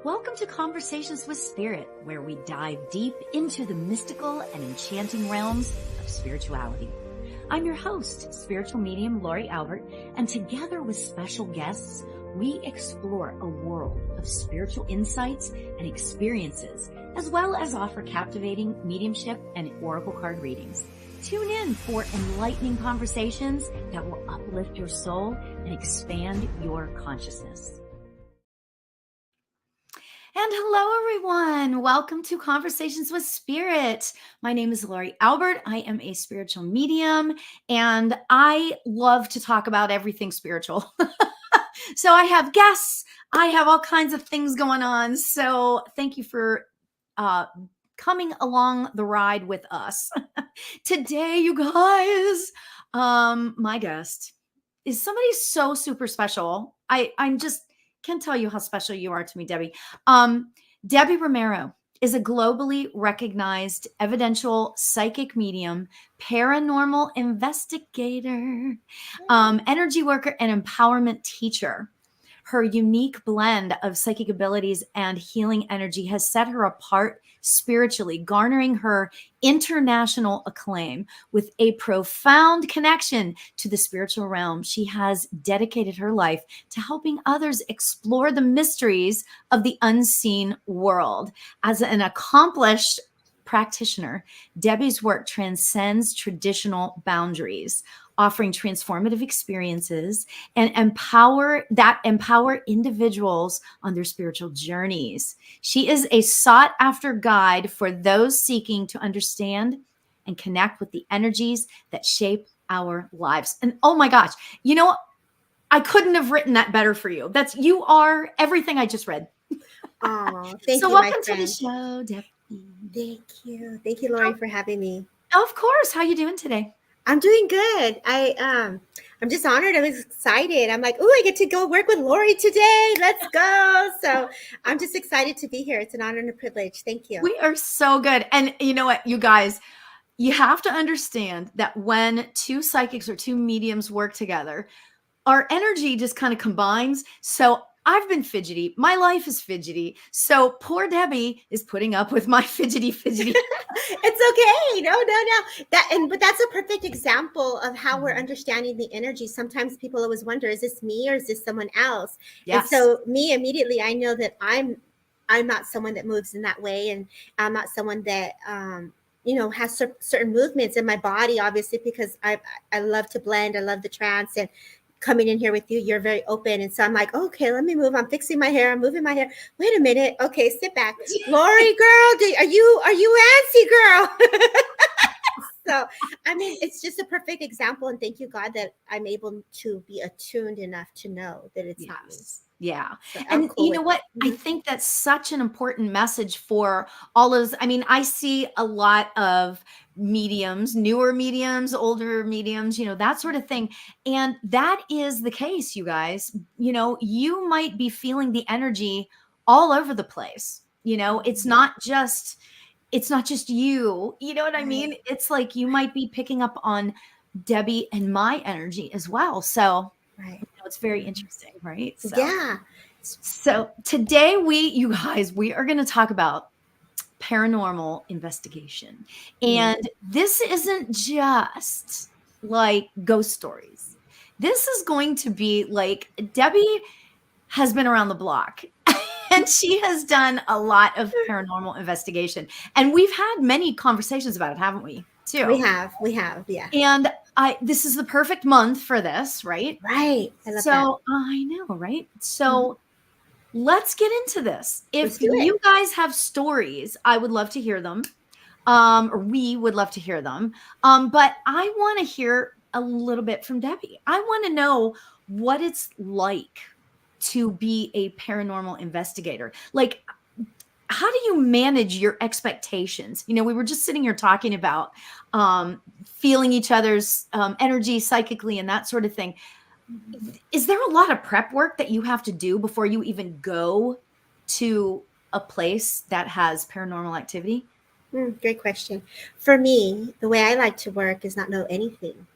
Welcome to Conversations with Spirit, where we dive deep into the mystical and enchanting realms of spirituality. I'm your host, spiritual medium Lauri Albert, and together with special guests, we explore a world of spiritual insights and experiences, as well as offer captivating mediumship and oracle card readings. Tune in for enlightening conversations that will uplift your soul and expand your consciousness. And hello, everyone. Welcome to Conversations with Spirit. My name is Lauri Albert. I am a spiritual medium, and I love to talk about everything spiritual. So I have guests. I have all kinds of things going on. So thank you for coming along the ride with us. Today, you guys, my guest is somebody so super special. I'm just can't tell you how special you are to me, Debbie. Debbie Romero is a globally recognized evidential psychic medium, paranormal investigator, energy worker, and empowerment teacher. Her unique blend of psychic abilities and healing energy has set her apart spiritually, garnering her international acclaim. With a profound connection to the spiritual realm, she has dedicated her life to helping others explore the mysteries of the unseen world. As an accomplished practitioner, Debbie's work transcends traditional boundaries, offering transformative experiences and empower individuals on their spiritual journeys. She is a sought after guide for those seeking to understand and connect with the energies that shape our lives. And oh my gosh, you know, I couldn't have written that better for you. You are everything I just read. Oh, thank you. So welcome to the show, Debbie. Thank you. Thank you, Lauri, for having me. Of course. How are you doing today? I'm doing good. I'm just honored. I'm excited. I'm like, oh, I get to go work with Lauri today. Let's go. So I'm just excited to be here. It's an honor and a privilege. Thank you. We are so good. And you know what, you guys, you have to understand that when two psychics or two mediums work together, our energy just kind of combines. So I've been fidgety. My life is fidgety. So poor Debbie is putting up with my fidgety. It's okay. No. But that's a perfect example of how we're understanding the energy. Sometimes people always wonder, is this me or is this someone else? Yes. And so me, immediately, I know that I'm not someone that moves in that way. And I'm not someone that, has certain movements in my body, obviously, because I love to blend. I love the trance, and coming in here with you, you're very open. And so I'm like, okay, let me move. I'm fixing my hair. I'm moving my hair. Wait a minute. Okay, sit back. Lauri, girl, are you antsy, girl? So, I mean, it's just a perfect example. And thank you, God, that I'm able to be attuned enough to know that it's not me. Yeah. So and cool you know what? I think that's such an important message for all those. I mean, I see a lot of mediums, newer mediums, older mediums, that sort of thing. And that is the case, you guys. You might be feeling the energy all over the place. It's not just you. You know what I mean? It's like you might be picking up on Debbie and my energy as well. So it's very interesting, right? So, yeah. So today you guys, we are going to talk about paranormal investigation. And this isn't just like ghost stories. This is going to be like Debbie has been around the block. And she has done a lot of paranormal investigation. And we've had many conversations about it, haven't we? Too. We have, yeah. And this is the perfect month for this, right? Right. I love that. I know, right? So let's get into this. If you guys have stories, I would love to hear them. Or we would love to hear them. But I want to hear a little bit from Debbie. I want to know what it's like to be a paranormal investigator. Like, how do you manage your expectations? We were just sitting here talking about feeling each other's energy psychically and that sort of thing. Is there a lot of prep work that you have to do before you even go to a place that has paranormal activity? Great question. For me, the way I like to work is not know anything.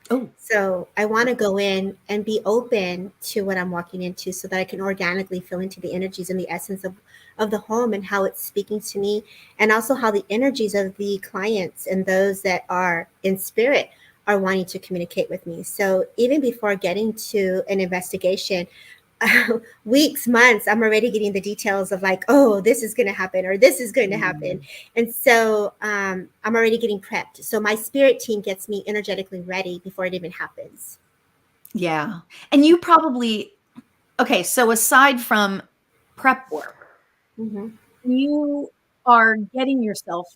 Oh, So I want to go in and be open to what I'm walking into so that I can organically feel into the energies and the essence of the home and how it's speaking to me, and also how the energies of the clients and those that are in spirit are wanting to communicate with me. So even before getting to an investigation, weeks, months, I'm already getting the details of like, oh, this is going to happen or this is going to happen. And so I'm already getting prepped. So my spirit team gets me energetically ready before it even happens. yeah. And you probably, okay, so aside from prep work, Mm-hmm. you are getting yourself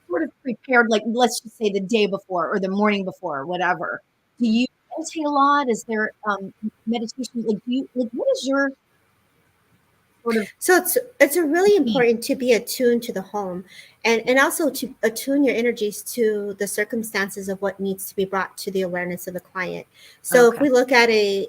sort of prepared, like let's just say the day before or the morning before, or whatever. Do you meditate a lot? Is there meditation? Like, do you like what is your sort of So it's a really routine? important to be attuned to the home, and also to attune your energies to the circumstances of what needs to be brought to the awareness of the client. So if Okay. we look at a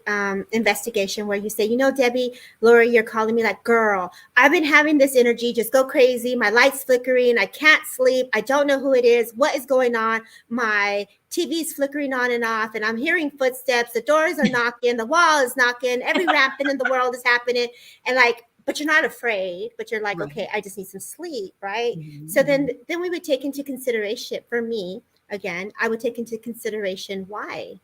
investigation where you say, you know, Debbie, Laura, you're calling me like, girl, I've been having this energy just go crazy. My light's flickering. I can't sleep. I don't know who it is. What is going on? My TV's flickering on and off, and I'm hearing footsteps. The doors are knocking. The wall is knocking. Every rapping in the world is happening. And like, but you're not afraid, but you're like, Right. okay, I just need some sleep, right? So Mhm. then we would take into consideration, for me, again, I would take into consideration why.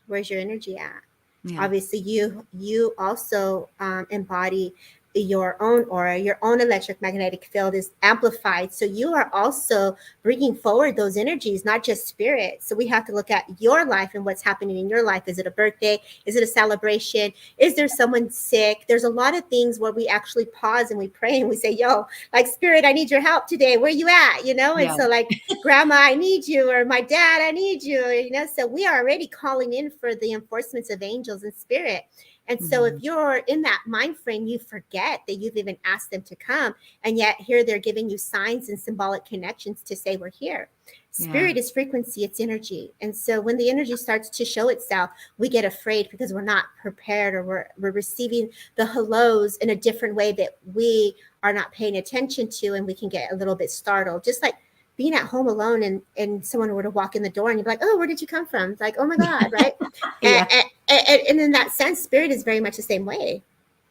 Where's your energy at? Yeah. Obviously you also embody your own aura, your own electromagnetic field is amplified, so you are also bringing forward those energies, not just spirit. So we have to look at your life and what's happening in your life. Is it a birthday? Is it a celebration? Is there someone sick? There's a lot of things where we actually pause and we pray and we say, yo, like, spirit, I need your help today, where you at, you know? And Yeah. so like, grandma, I need you, or my dad, I need you, you know. So we are already calling in for the enforcements of angels and spirit. And so if Mhm. you're in that mind frame, you forget that you've even asked them to come, and yet here they're giving you signs and symbolic connections to say we're here. Yeah. Spirit is frequency, it's energy. And so when the energy starts to show itself, we get afraid because we're not prepared, or we're receiving the hellos in a different way that we are not paying attention to, and we can get a little bit startled. Just like being at home alone, and someone were to walk in the door and you'd be like, oh, where did you come from? It's like, oh my God, right? And, Yeah. and in that sense, spirit is very much the same way.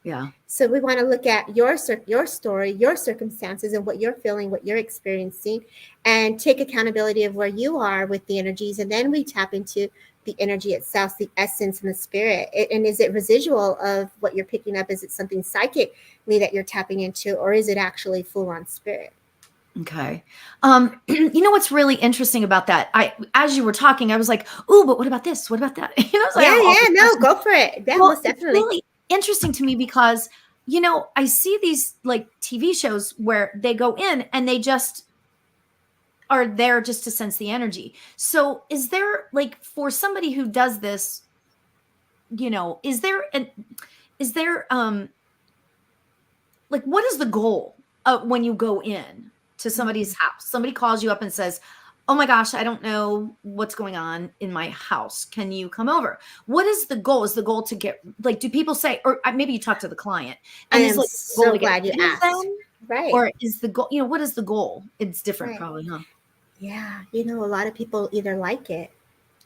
Yeah. So we want to look at your story, your circumstances, and what you're feeling, what you're experiencing, and take accountability of where you are with the energies. And then we tap into the energy itself, the essence and the spirit. And is it residual of what you're picking up? Is it something psychically that you're tapping into, or is it actually full on spirit? Okay. You know what's really interesting about that? As you were talking, I was like, "Ooh, but what about this? What about that?" You know, so I Yeah, have all yeah, these no, questions. go for it. Yeah, Well, most it's definitely. really interesting to me because, I see these like TV shows where they go in and they just are there just to sense the energy. So, is there like for somebody who does this, is there like what is the goal when you go in to somebody's Mm. house? Somebody calls you up and says, oh my gosh, I don't know what's going on in my house, can you come over? What is the goal? Is the goal to get, like, do people say, or maybe you talk to the client I and is am like the goal so to get glad you rid of asked. them, Right, or is the goal, what is the goal? It's different right. probably, huh? Yeah, you know, a lot of people either like it,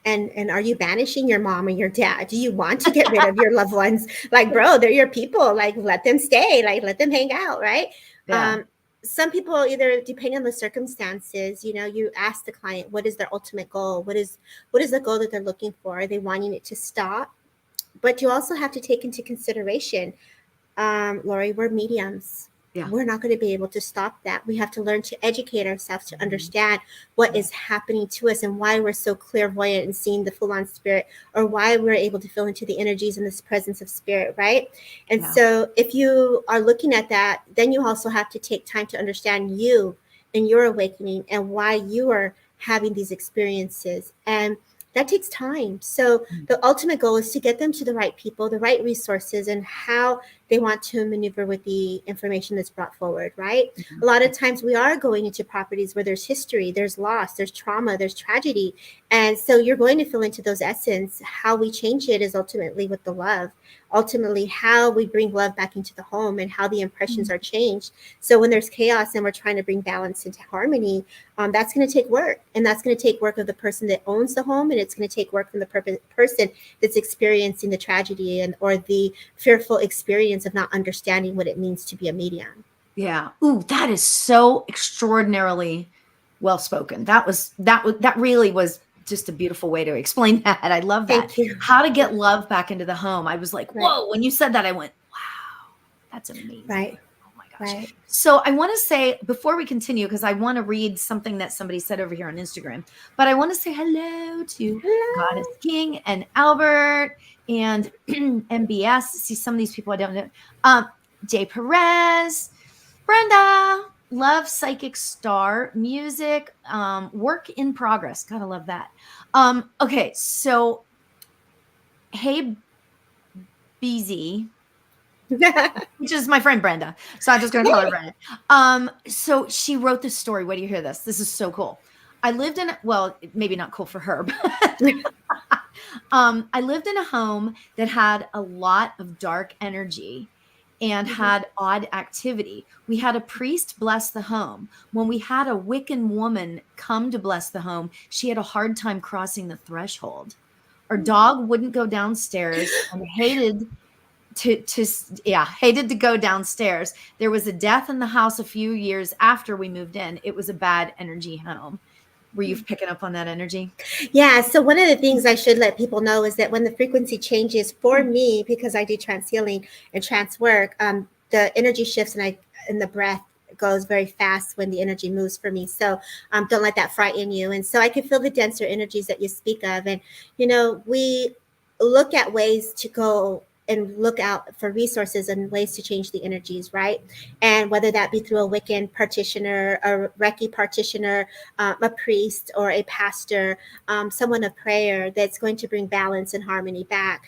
and are you banishing your mom and your dad? Do you want to get rid of your loved ones? Like, bro, they're your people. Like, let them stay. Like, let them hang out, right? Yeah. Um, some people, either depending on the circumstances, you know, you ask the client what is their ultimate goal. What is the goal that they're looking for? Are they wanting it to stop? But you also have to take into consideration, Lauri, we're mediums. Yeah. We're not going to be able to stop that. We have to learn to educate ourselves to Mhm. understand what Yeah. is happening to us and why we're so clairvoyant and seeing the full on spirit, or why we're able to feel into the energies and this presence of spirit, right? And Yeah. so, if you are looking at that, then you also have to take time to understand you and your awakening and why you are having these experiences. And that takes time. So, Mm. the ultimate goal is to get them to the right people, the right resources, and how they want to maneuver with the information that's brought forward, right? A lot of times we are going into properties where there's history, there's loss, there's trauma, there's tragedy. And so you're going to feel into those essence. How we change it is ultimately with the love. ultimately how we bring love back into the home and how the impressions Mm. are changed. So when there's chaos and we're trying to bring balance into harmony, that's going to take work, and that's going to take work of the person that owns the home, and it's going to take work from the person that's experiencing the tragedy and or the fearful experience of not understanding what it means to be a medium. Yeah. Ooh, that is so extraordinarily well spoken. That really was just a beautiful way to explain that. I love that. Thank you. How to get love back into the home. I was like, Right, whoa, when you said that, I went, wow, that's amazing. right, Oh my gosh. right. So I want to say before we continue, because I want to read something that somebody said over here on Instagram, but I want to say hello to Goddess Hello. King and Albert and MBS. See some of these people I don't know. Jay Perez, Brenda, love Psychic Star, music, work in progress. Gotta love that. Okay, so hey BZ, which is my friend Brenda. So I'm just gonna call her Brenda. So she wrote this story. Wait do you hear this? This is so cool. I lived in well, maybe not cool for her, but I lived in a home that had a lot of dark energy and Mhm. had odd activity. We had a priest bless the home. When we had a Wiccan woman come to bless the home, she had a hard time crossing the threshold. Our dog wouldn't go downstairs and hated to go downstairs. There was a death in the house a few years after we moved in. It was a bad energy home. Were you picking up on that energy? Yeah, so one of the things I should let people know is that when the frequency changes for me, because I do trance healing and trance work, the energy shifts and the breath goes very fast when the energy moves for me. So don't let that frighten you. And so I can feel the denser energies that you speak of. And, we look at ways to go and look out for resources and ways to change the energies, right? And whether that be through a Wiccan practitioner, a Reiki practitioner, a priest, or a pastor, someone of prayer that's going to bring balance and harmony back.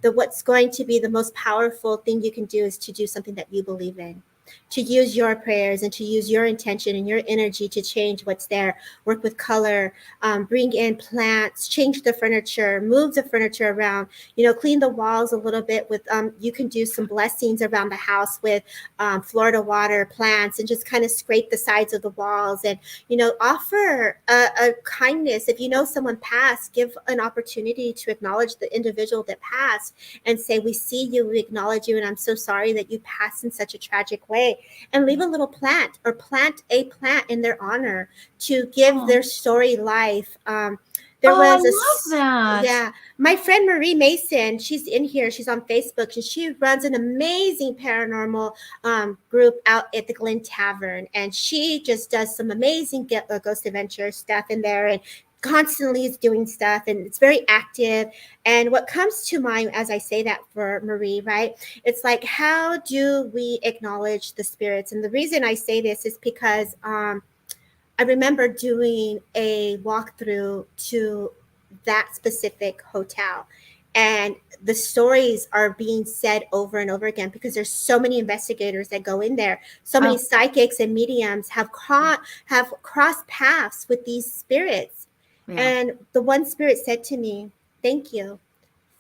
What's going to be the most powerful thing you can do is to do something that you believe in, to use your prayers and to use your intention and your energy to change what's there. Work with color, bring in plants, change the furniture, move the furniture around, clean the walls a little bit with, you can do some blessings around the house with Florida water, plants, and just kind of scrape the sides of the walls and, offer a kindness. If you know someone passed, give an opportunity to acknowledge the individual that passed and say, we see you, we acknowledge you, and I'm so sorry that you passed in such a tragic way. And leave a little plant or plant a plant in their honor to give Oh, their story life. There oh, I was love that. yeah, my friend Marie Mason, she's in here, she's on Facebook, and she runs an amazing paranormal group out at the Glen Tavern. And she just does some amazing ghost adventure stuff in there and constantly is doing stuff, and it's very active. And what comes to mind as I say that for Marie, right? It's like, how do we acknowledge the spirits? And the reason I say this is because I remember doing a walkthrough to that specific hotel. And the stories are being said over and over again because there's so many investigators that go in there. So many Oh, psychics and mediums have crossed paths with these spirits. yeah. And the one spirit said to me, "Thank you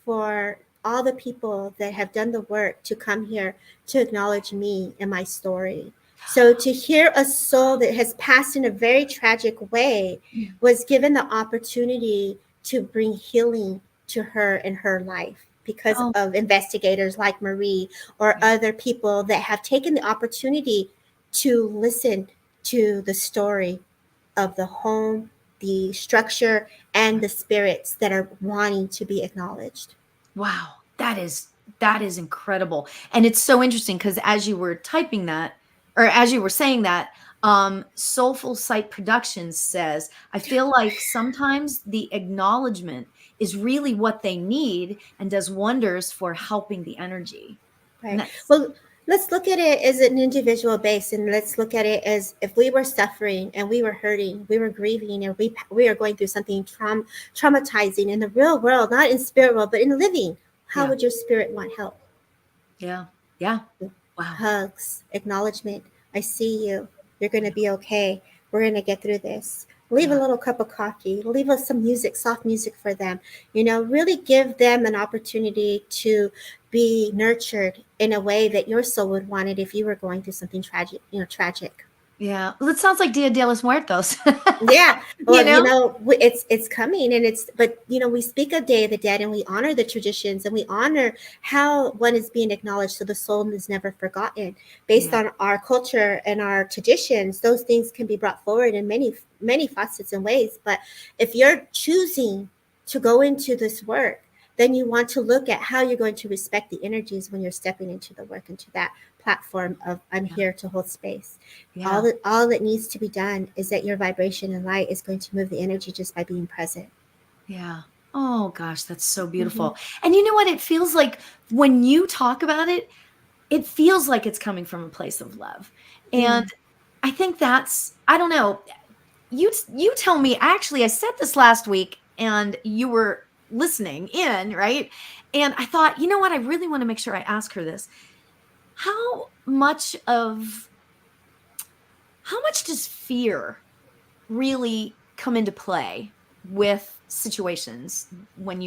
for all the people that have done the work to come here to acknowledge me and my story." So to hear a soul that has passed in a very tragic way was given the opportunity to bring healing to her in her life because Oh, of investigators like Marie or yeah. other people that have taken the opportunity to listen to the story of the home, the structure, and the spirits that are wanting to be acknowledged. Wow, that is incredible. And it's so interesting because as you were typing that, or as you were saying that, Soulful Sight Productions says, I feel like sometimes the acknowledgement is really what they need and does wonders for helping the energy. And Right. that's Well, let's look at it as an individual base, and let's look at it as if we were suffering and we were hurting, we were grieving, and we are going through something traumatizing in the real world, not in spirit world, but in living. How yeah, would your spirit want help? yeah, yeah. Wow. Hugs, acknowledgement. I see you. You're going to be okay. We're going to get through this. Leave a Yeah. little cup of coffee, leave us some music, soft music for them. Really give them an opportunity to be nurtured in a way that your soul would want it if you were going through something tragic. Yeah. Well, it sounds like Dia de los Muertos. Yeah, You well, know? it's coming, and but we speak of Day of the Dead, and we honor the traditions, and we honor how one is being acknowledged, so the soul is never forgotten. Based Yeah. on our culture and our traditions, those things can be brought forward in many facets and ways. But if you're choosing to go into this work, then you want to look at how you're going to respect the energies when you're stepping into the work, into that platform of I'm Yeah. here to hold space. Yeah. All that needs to be done is that your vibration and light is going to move the energy just by being present. Yeah. Oh gosh, that's so Mm-hmm. beautiful. And you know what? It feels like when you talk about it, it feels like it's coming from a place of love. And Mm. I think that's, I don't know, you tell me. Actually, I said this last week and you were listening in, right? And I thought, you know what? I really want to make sure I ask her this. How much of how much does fear really come into play with situations when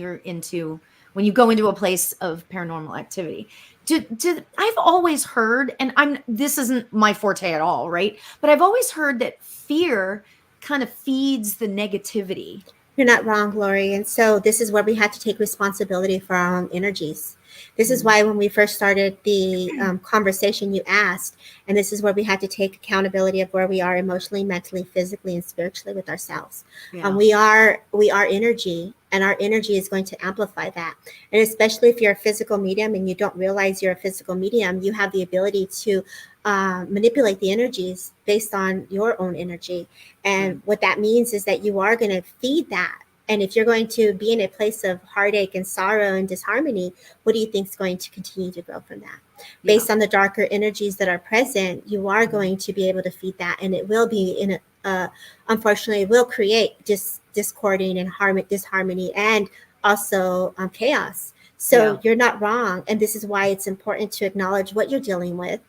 when you go into a place of paranormal activity? I've always heard, and this isn't my forte at all, right? But I've always heard that fear kind of feeds the negativity. You're not wrong, Lauri. And so this is where we have to take responsibility for our own energies. This is Mm. why when we first started the conversation, you asked, and this is where we had to take accountability of where we are emotionally, mentally, physically, and spiritually with ourselves. Yeah. We are energy, and our energy is going to amplify that. And especially if you're a physical medium and you don't realize you're a physical medium, you have the ability to manipulate the energies based on your own energy. And Right. what that means is that you are going to feed that. And if you're going to be in a place of heartache and sorrow and disharmony, what do you think is going to continue to grow from that? Yeah. Based on the darker energies that are present, you are Mhm. going to be able to feed that, and it will be unfortunately, it will create discording and disharmony, and also chaos. Yeah. So you're not wrong, and this is why it's important to acknowledge what you're dealing with.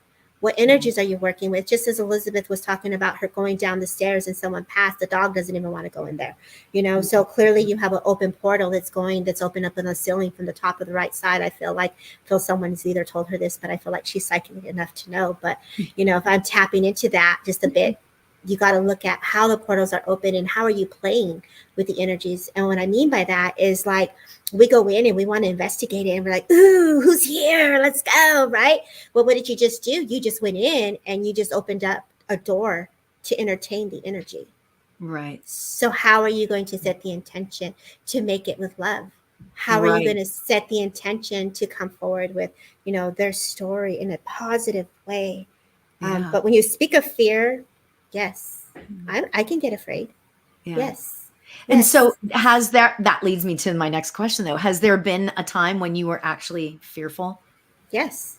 What Mhm. energies are you working with? Just as Elizabeth was talking about her going down the stairs and someone passed, the dog doesn't even want to go in there. So clearly Mhm. you have an open portal that's open up in the ceiling from the top of the right side. I feel someone's either told her this, but I feel like she's psychic enough to know. But if I'm tapping into that just a bit, you got to look at how the portals are open and how are you playing with the energies. And what I mean by that is, like, we go in and we want to investigate it, and we're like, ooh, who's here? Let's go, right? Well, what did you just do? You just went in and you just opened up a door to entertain the energy. Right. So how are you going to set the intention to make it with love? How are you going Right. to set the intention to come forward with, their story in a positive way? Yeah. But when you speak of fear, yes, Mhm. I can get afraid. Yeah. Yes, And yes, so that leads me to my next question though. Has there been a time when you were actually fearful? yes,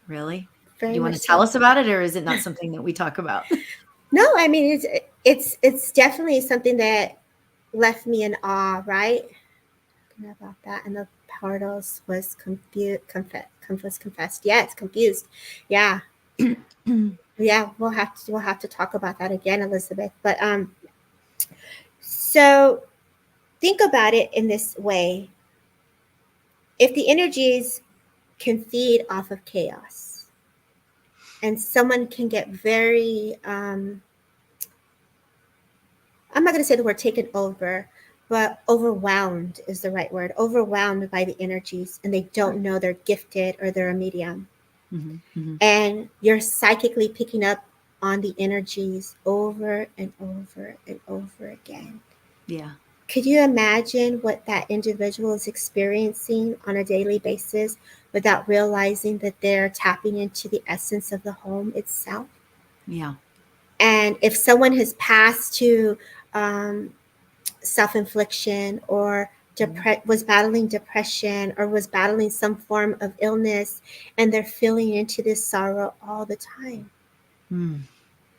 Really? Do very you want much to tell so. us about it, or is it not something that we talk about? No, I mean, it's definitely something that left me in awe, right? About that, and the portals was confessed. Yeah, it's confused. Yeah, yeah. We'll have to talk about that again, Elizabeth. But so think about it in this way: if the energies can feed off of chaos, and someone can get very I'm not going to say the word taken over, but overwhelmed is the right word. Overwhelmed by the energies, and they Sure. don't know they're gifted or they're a medium. Mhm, mhm. And you're psychically picking up on the energies over and over and over again. Yeah. Could you imagine what that individual is experiencing on a daily basis without realizing that they're tapping into the essence of the home itself? Yeah. And if someone has passed to um, self infliction, or Mhm. was battling depression, or was battling some form of illness, and they're feeling into this sorrow all the time, Mm.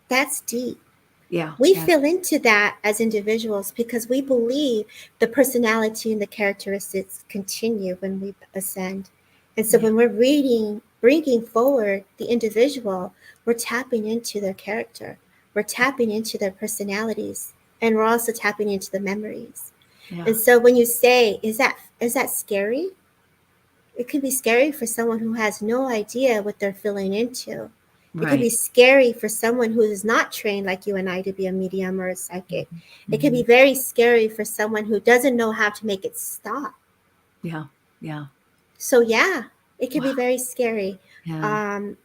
that's deep. Yeah. We Yeah. feel into that as individuals because we believe the personality and the characteristics continue when we ascend. And so Yeah. when we're bringing forward the individual, we're tapping into their character, we're tapping into their personalities, and we're also tapping into the memories. Yeah. And so when you say, is that scary? It could be scary for someone who has no idea what they're feeling into. It could be Right. scary for someone who is not trained like you and I to be a medium or a psychic. It could be Mhm. very scary for someone who doesn't know how to make it stop. Yeah. Yeah. So yeah, it could be Wow. very scary. Yeah. Um,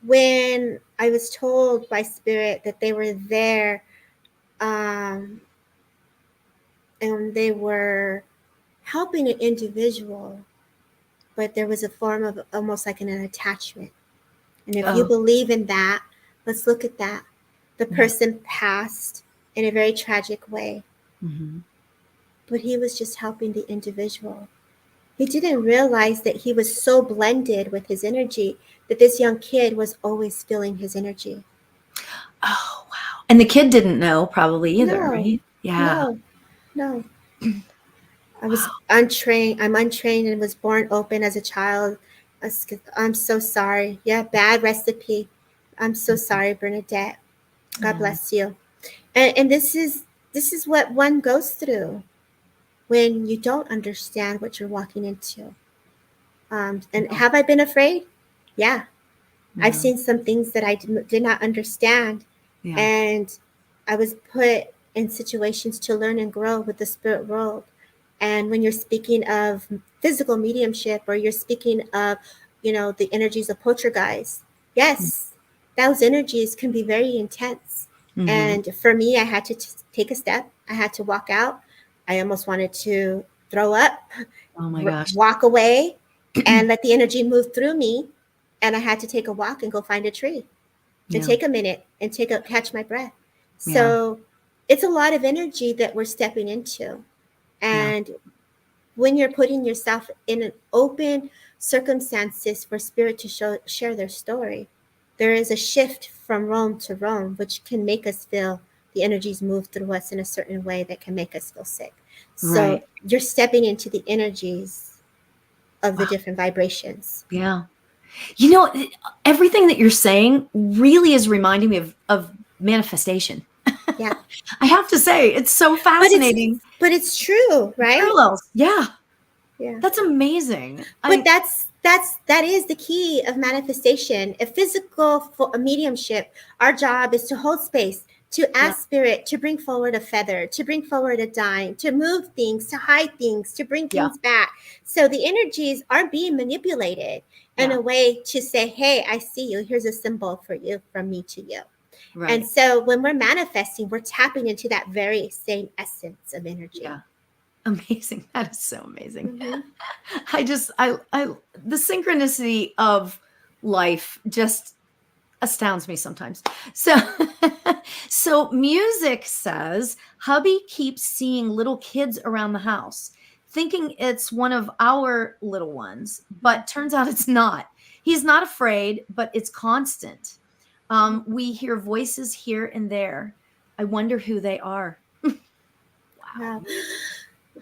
when I was told by spirit that they were there, um, and they were helping an individual, but there was a form of almost like an attachment. And if you Oh, believe in that, let's look at that. The yeah. person passed in a very tragic way, Mhm. but he was just helping the individual. He didn't realize that he was so blended with his energy that this young kid was always feeling his energy. Oh, wow. And the kid didn't know probably either, No, right? Yeah. no, no. I was Wow. untrained. I'm untrained and was born open as a child. I'm so sorry. Yeah, bad recipe. I'm so Mhm. sorry, Bernadette. God Yeah. bless you. And this is what one goes through when you don't understand what you're walking into. And Yeah. have I been afraid? Yeah, I've Yeah. seen some things that I did not understand, Yeah. and I was put in situations to learn and grow with the spirit world. And when you're speaking of physical mediumship, or you're speaking of, the energies of poltergeist, yes, those energies can be very intense. Mhm. And for me, I had to take a step. I had to walk out. I almost wanted to throw up, Oh my gosh. walk away, and let the energy move through me. And I had to take a walk and go find a tree and Yeah. take a minute and catch my breath. Yeah. So it's a lot of energy that we're stepping into. Yeah. And when you're putting yourself in an open circumstances for spirit to share their story, there is a shift from Rome to Rome, which can make us feel the energies move through us in a certain way that can make us feel sick. So Right. you're stepping into the energies of the Wow. different vibrations. Yeah. You know, everything that you're saying really is reminding me of manifestation. Yeah. I have to say, it's so But it's fascinating. but it's true, right? Parallels. Yeah. Yeah. That's amazing. But that is the key of manifestation. A physical a mediumship, our job is to hold space, to Yeah. ask spirit to bring forward a feather, to bring forward a dime, to move things, to hide things, to bring Yeah. things back. So the energies are being manipulated in Yeah. a way to say, hey, I see you. Here's a symbol for you, from me to you. And Right. so when we're manifesting, we're tapping into that very same essence of energy. Yeah. Amazing. That is so amazing. Mm-hmm. I the synchronicity of life just astounds me sometimes. So so music says hubby keeps seeing little kids around the house, thinking it's one of our little ones, but turns out it's not. He's not afraid, but it's constant. We hear voices here and there. I wonder who they are. Wow. Wow.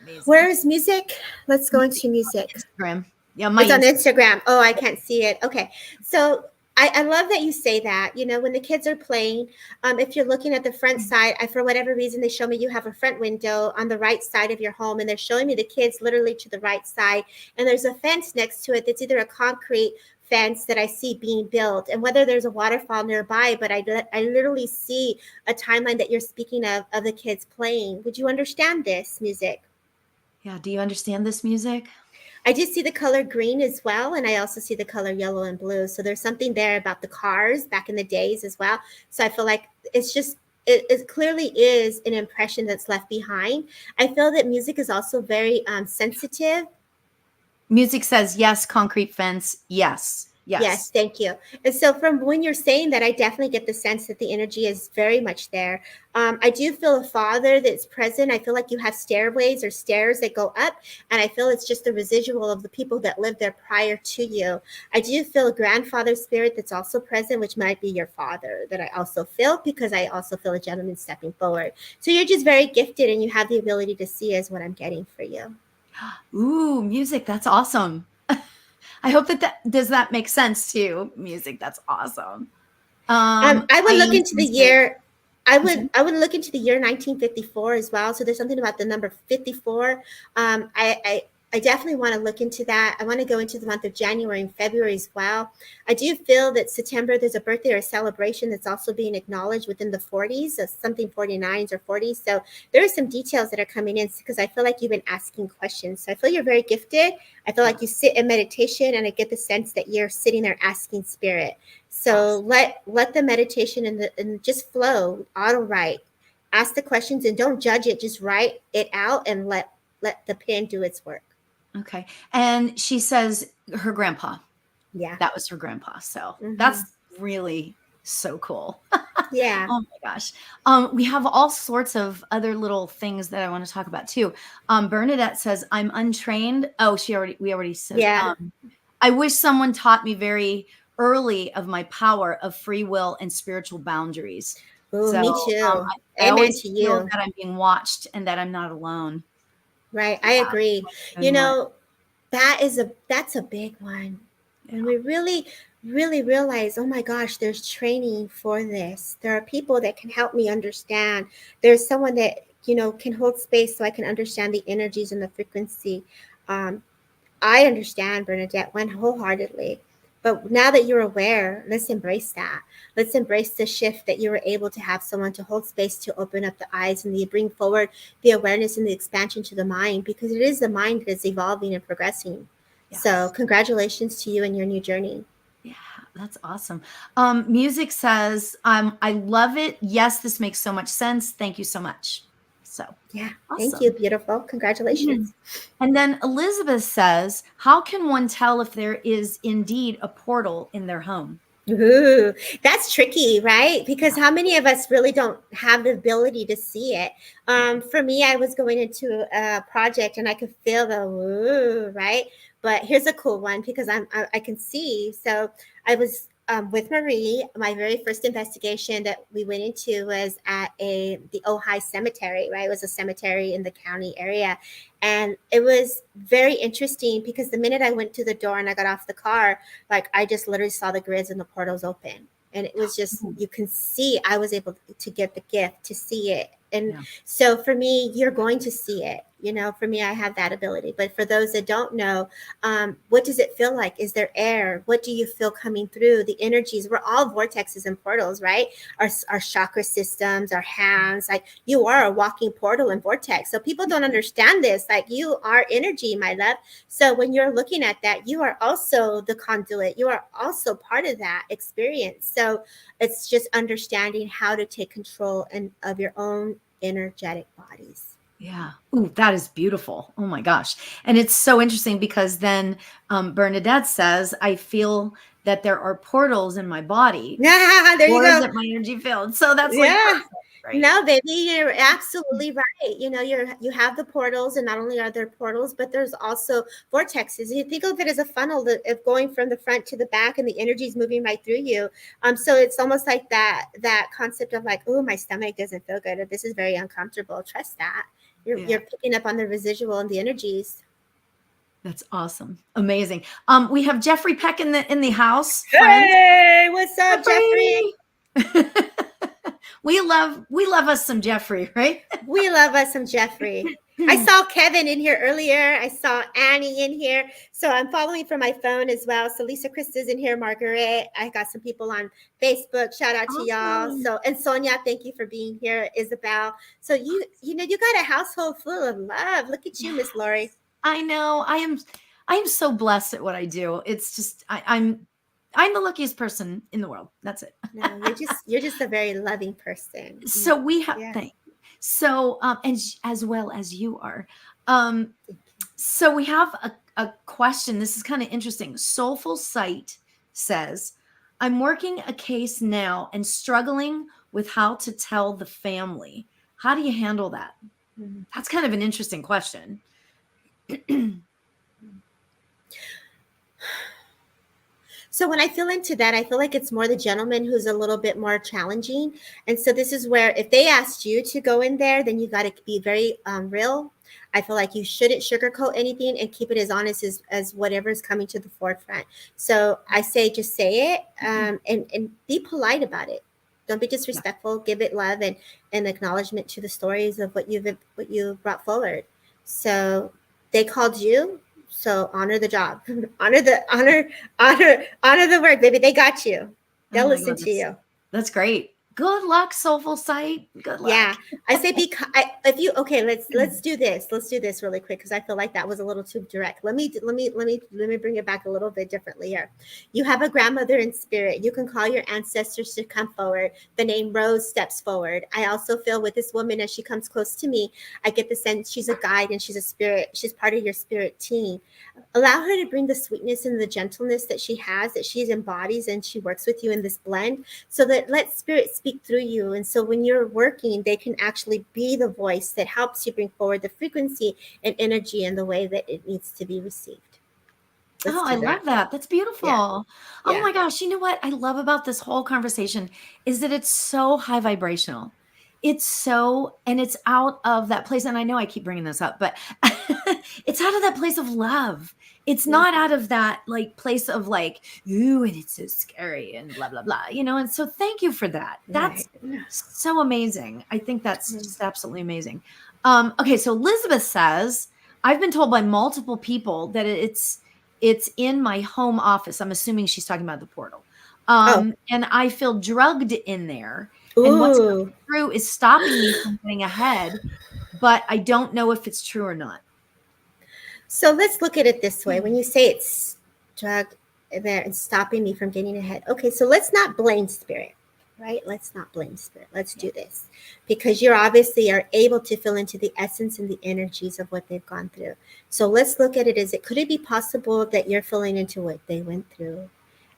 Amazing. Where is music? Let's go into music. Instagram. Yeah, my It's on Instagram. Instagram. Oh, I can't see it. Okay. So I love that you say that. When the kids are playing, if you're looking at the front side, for whatever reason, they show me you have a front window on the right side of your home, and they're showing me the kids literally to the right side. And there's a fence next to it that's either a concrete fence that I see being built, and whether there's a waterfall nearby, but I literally see a timeline that you're speaking of the kids playing. Would you understand this music? Yeah. Do you understand this music? I do see the color green as well, and I also see the color yellow and blue. So there's something there about the cars back in the days as well. So I feel like it's just it clearly is an impression that's left behind. I feel that music is also very sensitive. Music says yes, concrete fence. Yes. Yes, Yes. thank you. And so from when you're saying that, I definitely get the sense that the energy is very much there. I do feel a father that's present. I feel like you have stairways or stairs that go up, and I feel it's just the residual of the people that lived there prior to you. I do feel a grandfather spirit that's also present, which might be your father, that I also feel, because I also feel a gentleman stepping forward. So you're just very gifted, and you have the ability to see, is what I'm getting for you. Ooh, music. That's awesome. I hope that does that make sense to you? Music. That's awesome. I would I look am into the music. year. I would look into the year 1954 as well. So there's something about the number 54. I definitely want to look into that. I want to go into the month of January and February as well. I do feel that September there's a birthday or a celebration that's also being acknowledged within the 40s, so something 49s or 40s. So there are some details that are coming in because I feel like you've been asking questions. So I feel you're very gifted. I feel like you sit in meditation, and I get the sense that you're sitting there asking spirit. So let the meditation and just flow, auto write, ask the questions, and don't judge it. Just write it out and let the pen do its work. Okay. And she says her grandpa. Yeah. That was her grandpa. So Mm-hmm. that's really so cool. Yeah. Oh my gosh. We have all sorts of other little things that I want to talk about too. Bernadette says, I'm untrained. Oh, we already said, Yeah. I wish someone taught me very early of my power of free will and spiritual boundaries. Oh, So me too. I Amen always to feel you. that I'm being watched and that I'm not alone. Right. I agree. Yeah. That's a big one. Yeah. When we really realize, oh my gosh, there's training for this. There are people that can help me understand. There's someone that, can hold space so I can understand the energies and the frequency. I understand, Bernadette, went wholeheartedly. But now that you're aware, let's embrace that. Let's embrace the shift that you were able to have someone to hold space to open up the eyes and bring forward the awareness and the expansion to the mind, because it is the mind that is evolving and progressing. Yes. So congratulations to you and your new journey. Yeah, that's awesome. Music says, I love it. Yes, this makes so much sense. Thank you so much. So yeah, awesome. Thank you. Beautiful. Congratulations. And then Elizabeth says, how can one tell if there is indeed a portal in their home? Ooh, that's tricky, right? Because how many of us really don't have the ability to see it? For me, I was going into a project and I could feel the ooh, right? But here's a cool one because I can see. So I was with Marie. My very first investigation that we went into was at the Ojai Cemetery, right? It was a cemetery in the county area. And it was very interesting because the minute I went to the door and I got off the car, like I just literally saw the grids and the portals open. And it was just, you can see, I was able to get the gift to see it. And so for me, you're going to see it. For me, I have that ability. But for those that don't know, what does it feel like? Is there air? What do you feel coming through? The energies, we're all vortexes and portals, right? Our chakra systems, our hands, like you are a walking portal and vortex. So people don't understand this. Like you are energy, my love. So when you're looking at that, you are also the conduit. You are also part of that experience. So it's just understanding how to take control of your own energetic bodies. Yeah. Ooh, that is beautiful. Oh my gosh. And it's so interesting because then Bernadette says, I feel that there are portals in my body. There you or go. is it my energy field? So that's like perfect, right? No, baby, you're absolutely right. You have the portals, and not only are there portals, but there's also vortexes. You think of it as a funnel of going from the front to the back, and the energy is moving right through you. So it's almost like that concept of like, oh, my stomach doesn't feel good, or this is very uncomfortable. Trust that. You're picking up on the residual and the energies. That's awesome. Amazing. We have Jeffrey Peck in the house. Hey, what's up, Jeffrey? we love us some Jeffrey, right? We love us some Jeffrey. I saw Kevin in here earlier. I saw Annie in here. So I'm following from my phone as well. So Lisa Krista's in here, Margaret. I got some people on Facebook. Shout out to y'all. So, and Sonia, thank you for being here. Isabel. So you got a household full of love. Look at you, Miss Lauri. I know. I am so blessed at what I do. It's just I'm the luckiest person in the world. That's it. No, you're just a very loving person. So we have so and as well as you are. So we have a question. This is kind of interesting. Soulful Sight says, I'm working a case now and struggling with how to tell the family. How do you handle that? Mm-hmm. That's kind of an interesting question. So when I feel into that, I feel like it's more the gentleman who's a little bit more challenging. And so this is where if they asked you to go in there, then you got to be very real. I feel like you shouldn't sugarcoat anything and keep it as honest as whatever's coming to the forefront. So I say, just say it and be polite about it. Don't be disrespectful. Give it love and acknowledgement to the stories of what you brought forward. So they called you. So honor the job, honor the work, baby. They got you. Oh They'll my listen to goodness. you. That's great. Good luck, Soulful Sight. Good luck. Yeah, I say if you okay, let's do this. Let's do this really quick because I feel like that was a little too direct. Let me bring it back a little bit differently here. You have a grandmother in spirit. You can call your ancestors to come forward. The name Rose steps forward. I also feel with this woman as she comes close to me, I get the sense she's a guide and she's a spirit. She's part of your spirit team. Allow her to bring the sweetness and the gentleness that she has, that she embodies, and she works with you in this blend, so that let spirit speak through you. And so when you're working, they can actually be the voice that helps you bring forward the frequency and energy in the way that it needs to be received. Let's Oh, I do that. love that. That's Yeah. beautiful. Oh Yeah. my gosh. You know what I love about this whole conversation is that it's so high vibrational. It's so, and it's out of that place. And I know I keep bringing this up, but it's out of that place of love. It's Yeah. not out of that like place of like, ooh, and it's so scary and blah, blah, blah, you know? And so thank you for that. That's Right. Yeah. so amazing. I think that's just absolutely amazing. Okay. So Elizabeth says, I've been told by multiple people that it's in my home office. I'm assuming she's talking about the portal. Oh. And I feel drugged in there. And what's Ooh. coming through is stopping me from getting ahead, but I don't know if it's true or not. So let's look at it this way. When you say it's drug there and stopping me from getting ahead. Okay, so let's not blame spirit, right? Let's not blame spirit. Let's do this because you're obviously are able to feel into the essence and the energies of what they've gone through. So let's look at it as could it be possible that you're feeling into what they went through?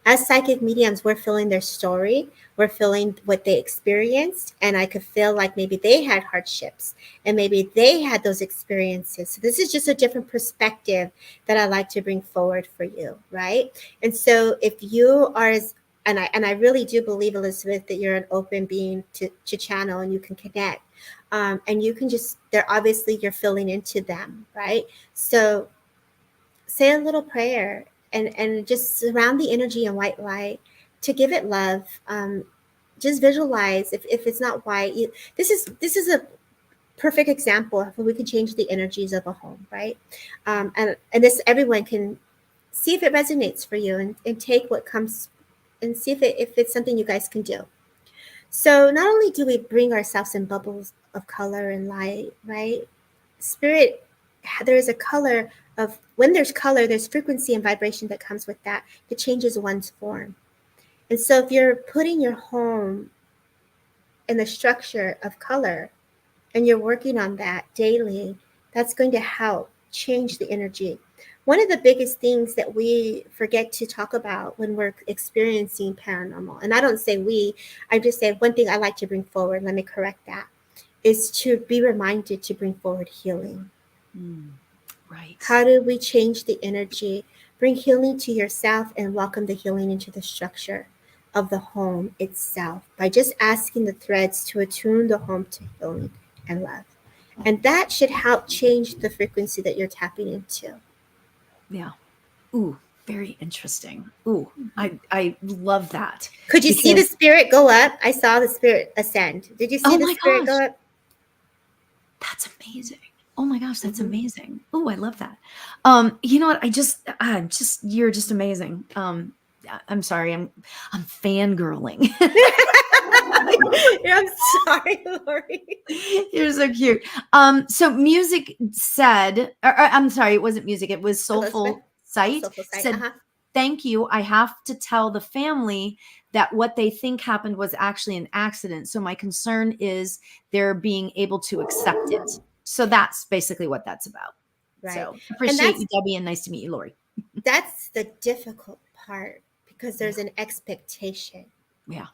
As psychic mediums, we're feeling their story, we're feeling what they experienced, and I could feel like maybe they had hardships and maybe they had those experiences. So this is just a different perspective that I like to bring forward for you, right? And so if you are as and I really do believe, Elizabeth, that you're an open being to channel and you can connect. And you can just, they're obviously you're filling into them, right? So say a little prayer and just surround the energy in white light to give it love. Just visualize if it's not white. This is a perfect example of how we can change the energies of a home, right? And this everyone can see if it resonates for you and take what comes and see if it's something you guys can do. So not only do we bring ourselves in bubbles of color and light, right? Spirit, there is a color of when there's color, there's frequency and vibration that comes with that. It changes one's form. And so if you're putting your home in the structure of color and you're working on that daily, that's going to help change the energy. One of the biggest things that we forget to talk about when we're experiencing paranormal, and I don't say we, I just say one thing I like to bring forward, let me correct that, is to be reminded to bring forward healing. Right. How do we change the energy? Bring healing to yourself and welcome the healing into the structure of the home itself by just asking the threads to attune the home to healing and love. And that should help change the frequency that you're tapping into. Yeah. Ooh, very interesting. Ooh, I love that Could you see the because spirit go up? I saw the spirit ascend. Did you see oh the my spirit gosh, go up? that's amazing. Oh my gosh, that's Mm-hmm. amazing. Oh, I love that. You know what? Just you're just amazing. I'm sorry, I'm fangirling. I'm sorry, Lauri. You're so cute. So music said, or I'm sorry, it wasn't music, it was Elizabeth, Soulful Sight soulful sight. said, Uh-huh. thank you. I have to tell the family that what they think happened was actually an accident. So my concern is they're being able to accept it. So that's basically what that's about. Right. So And appreciate you, Debbie, and nice to meet you, Lauri. that's the difficult part because Yeah. there's an expectation. Yeah.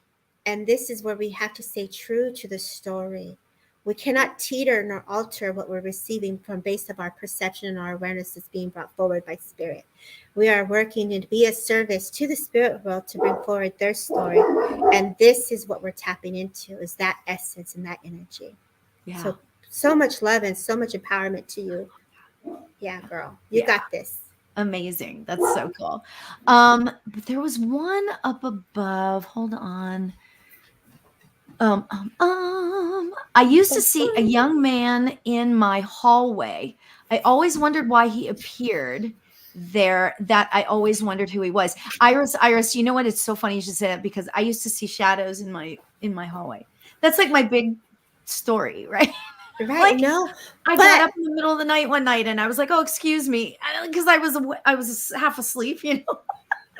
And this is where we have to stay true to the story. We cannot teeter nor alter what we're receiving from based of our perception and our awareness that's being brought forward by spirit. We are working to be a service to the spirit world to bring forward their story. And this is what we're tapping into is that essence and that energy. Yeah. So much love and so much empowerment to you. Yeah, girl. You Yeah. got this. Amazing. That's so cool. But there was one up above. Hold on. I used to see a young man in my hallway. I always wondered why he appeared there, that I always wondered who he was. Iris, you know what? It's so funny you should say that, because I used to see shadows in my hallway. That's like my big story, right? Right. Like, No, I got but up in the middle of the night one night and I was like, "Oh, excuse me," because I was half asleep, you know.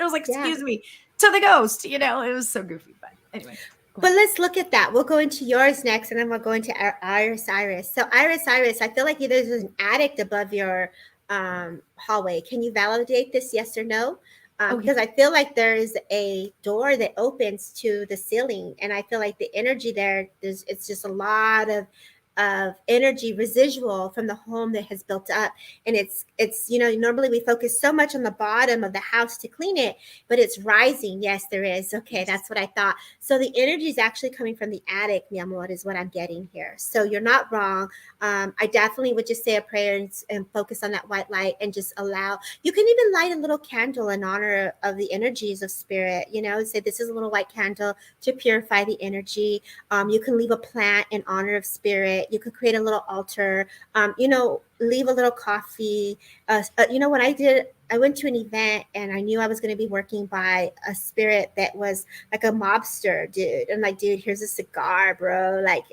I was like, yeah. "Excuse me," to the ghost, you know. It was so goofy, but anyway. Go But ahead. let's look at that. We'll go into yours next, and then we'll go into Iris. So Iris, I feel like there's an addict above your hallway. Can you validate this? Yes or no? Oh yeah. Because I feel like there's a door that opens to the ceiling, and I feel like the energy there, it's just a lot of energy residual from the home that has built up. And it's normally we focus so much on the bottom of the house to clean it, but it's rising. Yes, there is. Okay, Yes. that's what I thought. So the energy is actually coming from the attic, mi amor, is what I'm getting here. So you're not wrong. I definitely would just say a prayer and focus on that white light, and just allow. You can even light a little candle in honor of the energies of spirit. Say this is a little white candle to purify the energy. You can leave a plant in honor of spirit. You could create a little altar. Leave a little coffee. When I went to an event and I knew I was going to be working by a spirit that was like a mobster dude. I'm like, dude, here's a cigar, bro. Like,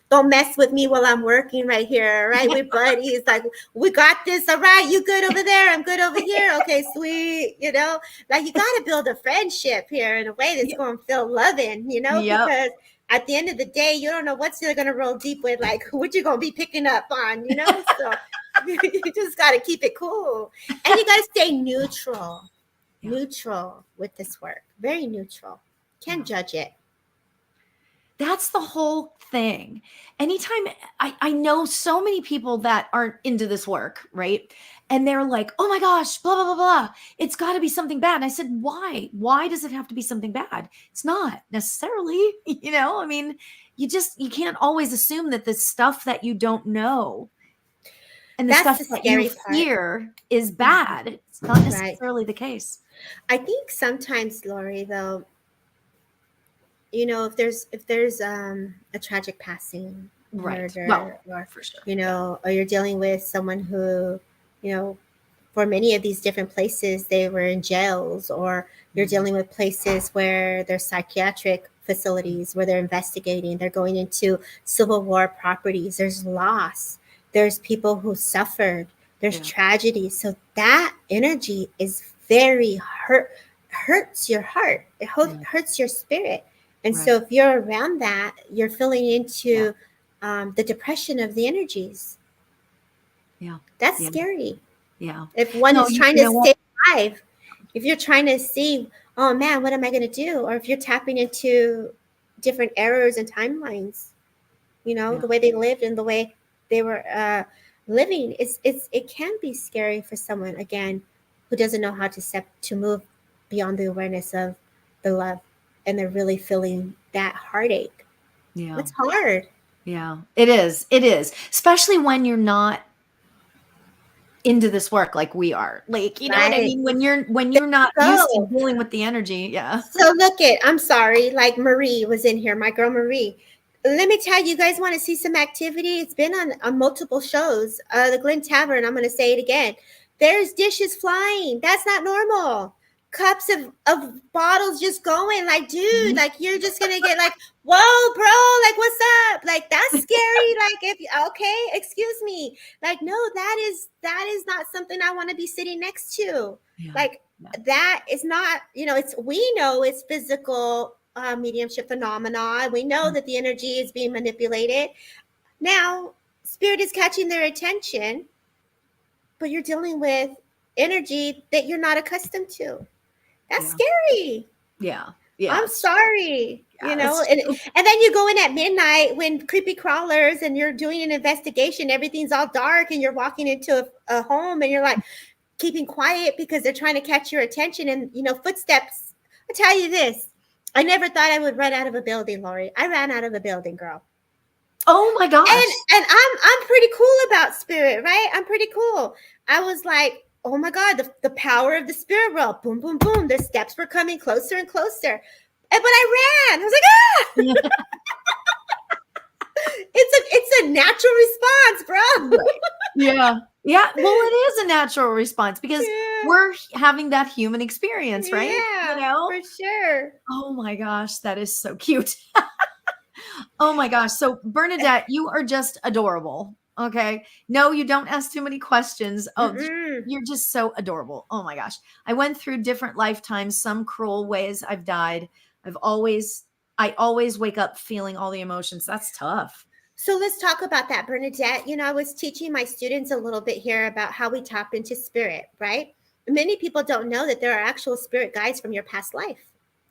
don't mess with me while I'm working right here. All right, we're buddies. Like, we got this. All right, you good over there? I'm good over here. Okay, sweet. Like, you got to build a friendship here in a way that's Yep. going to feel loving. Yep. Because at the end of the day, you don't know what's they're going to roll deep with, like what you're going to be picking up on. So you just got to keep it cool. And you got to stay neutral, Yeah. neutral with this work. Very neutral. Can't judge it. That's the whole thing. Anytime I know so many people that aren't into this work, right? And they're like, "Oh my gosh, blah, blah, blah, blah. It's got to be something bad." And I said, "Why? Why does it have to be something bad? It's not necessarily, I mean, you can't always assume that the stuff that you don't know and the That's stuff the that you scary part. fear is bad. It's not Right. necessarily the case." I think sometimes, Lauri, though, if there's a tragic passing, Right. Well, murder, or for sure. or you're dealing with someone who, you know, for many of these different places, they were in jails, or you're Mhm. dealing with places where there's psychiatric facilities where they're investigating, they're going into Civil War properties, there's loss, there's people who suffered, there's Yeah. tragedy. So that energy is very hurts your heart, it Yeah. hurts your spirit. And Right. so if you're around that, you're feeling Yeah. into the depression of the energies. Yeah. That's Yeah. scary. Yeah. If one No, is you trying to know what? stay alive, if you're trying to see, oh man, what am I going to do? Or if you're tapping into different errors and timelines, Yeah. the way they lived and the way they were living, it can be scary for someone, again, who doesn't know how to move beyond the awareness of the love, and they're really feeling that heartache. Yeah. It's hard. Yeah. It is. It is. Especially when you're not into this work like we are. Like, you know what I Right. mean? When you're not used to So dealing with the energy. Yeah. So I'm sorry, like Marie was in here, my girl Marie. Let me tell you, you guys want to see some activity? It's been on multiple shows. The Glen Tavern, I'm going to say it again. There's dishes flying. That's not normal. Cups of bottles just going. Like, dude, Mhm. like you're just going to get like, whoa, bro, like what's up? Like, that's scary. Like, okay, excuse me. Like, no, that is not something I want to be sitting next to. Yeah. Like, Yeah. that is not, we know it's physical mediumship phenomena. We know that the energy is being manipulated. Now, spirit is catching their attention, but you're dealing with energy that you're not accustomed to. That's Yeah. scary. Yeah. Yeah. I'm sorry. Yeah. It's And then you go in at midnight when creepy crawlers and you're doing an investigation, everything's all dark, and you're walking into a home and you're like, keeping quiet because they're trying to catch your attention, and footsteps. I tell you this, I never thought I would run out of a building, Lauri. I ran out of a building, girl. oh my and gosh. and I'm pretty cool about spirit, right? I'm pretty cool. I was like, oh my god, the power of the spirit world. Boom, boom, boom. The steps were coming closer and closer, but I ran. I was like, ah. It's a natural response, bro. Right. Yeah. Yeah. Well, it is a natural response because Yeah. we're having that human experience, right? You Yeah, know? for sure. Oh my gosh, that is so cute. Oh my gosh. So, Bernadette, you are just adorable. Okay. No, you don't ask too many questions. Oh, Mm-mm. you're just so adorable. Oh my gosh. I went through different lifetimes, some cruel ways I've died. I've always, I always wake up feeling all the emotions. That's tough. So let's talk about that, Bernadette. I was teaching my students a little bit here about how we tap into spirit, right? Many people don't know that there are actual spirit guides from your past life.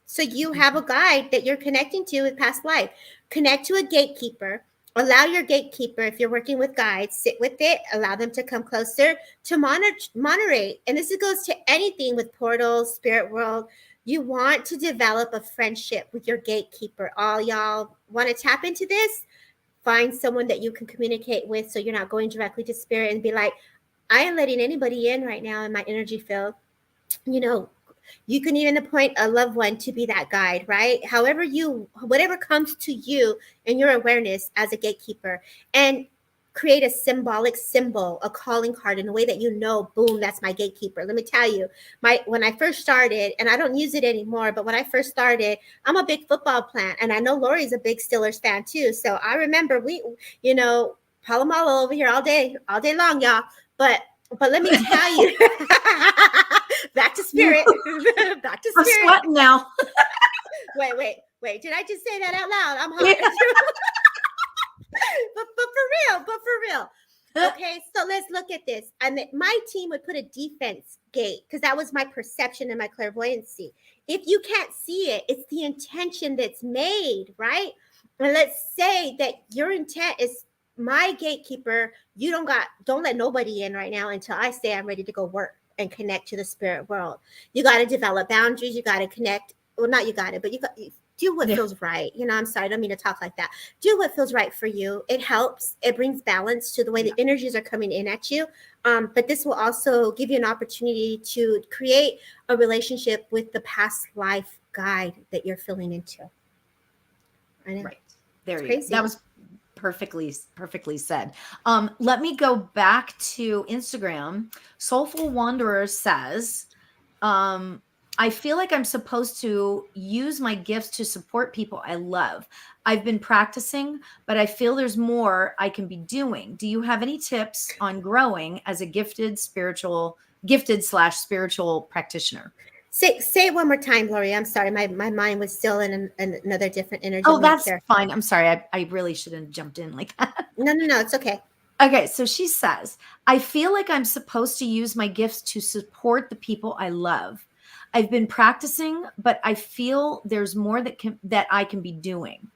So you have a guide that you're connecting to with past life. Connect to a gatekeeper. Allow your gatekeeper, if you're working with guides, sit with it, allow them to come closer to moderate. And this goes to anything with portals, spirit world. You want to develop a friendship with your gatekeeper. All y'all want to tap into this? Find someone that you can communicate with so you're not going directly to spirit and be like, I ain't letting anybody in right now in my energy field. You know, you can even appoint a loved one to be that guide, right? Whatever comes to you in your awareness as a gatekeeper, and create a symbolic symbol, a calling card in a way that boom, that's my gatekeeper. Let me tell you, when I first started, and I don't use it anymore, but when I first started, I'm a big football plant, and I know Lauri's a big Steelers fan too. So I remember Palomalo over here all day long, y'all. But let me tell you, back to spirit, back to I'm spirit. sweating now. Wait. Did I just say that out loud? I'm hot. Yeah. But for real. Okay, so let's look at this. My team would put a defense gate because that was my perception and my clairvoyancy. If you can't see it, it's the intention that's made, right? And let's say that your intent is my gatekeeper. You don't let nobody in right now until I say I'm ready to go work and connect to the spirit world. You got to develop boundaries. You got to connect. Well, not you got it, but you do what Yeah. feels right. I'm sorry, I don't mean to talk like that. Do what feels right for you. It helps. It brings balance to the way the energies are coming in at you. But this will also give you an opportunity to create a relationship with the past life guide that you're filling into. I know. Right. There It's you go. crazy. That was perfectly said. Let me go back to Instagram. Soulful Wanderer says, I feel like I'm supposed to use my gifts to support people I love. I've been practicing, but I feel there's more I can be doing. Do you have any tips on growing as a gifted/slash spiritual practitioner? Say it one more time, Lauri. I'm sorry. My mind was still in another different energy. Oh, Let me that's clear. fine. I'm sorry. I really shouldn't have jumped in like that. No. It's okay. Okay, so she says, I feel like I'm supposed to use my gifts to support the people I love. I've been practicing, but I feel there's more that I can be doing.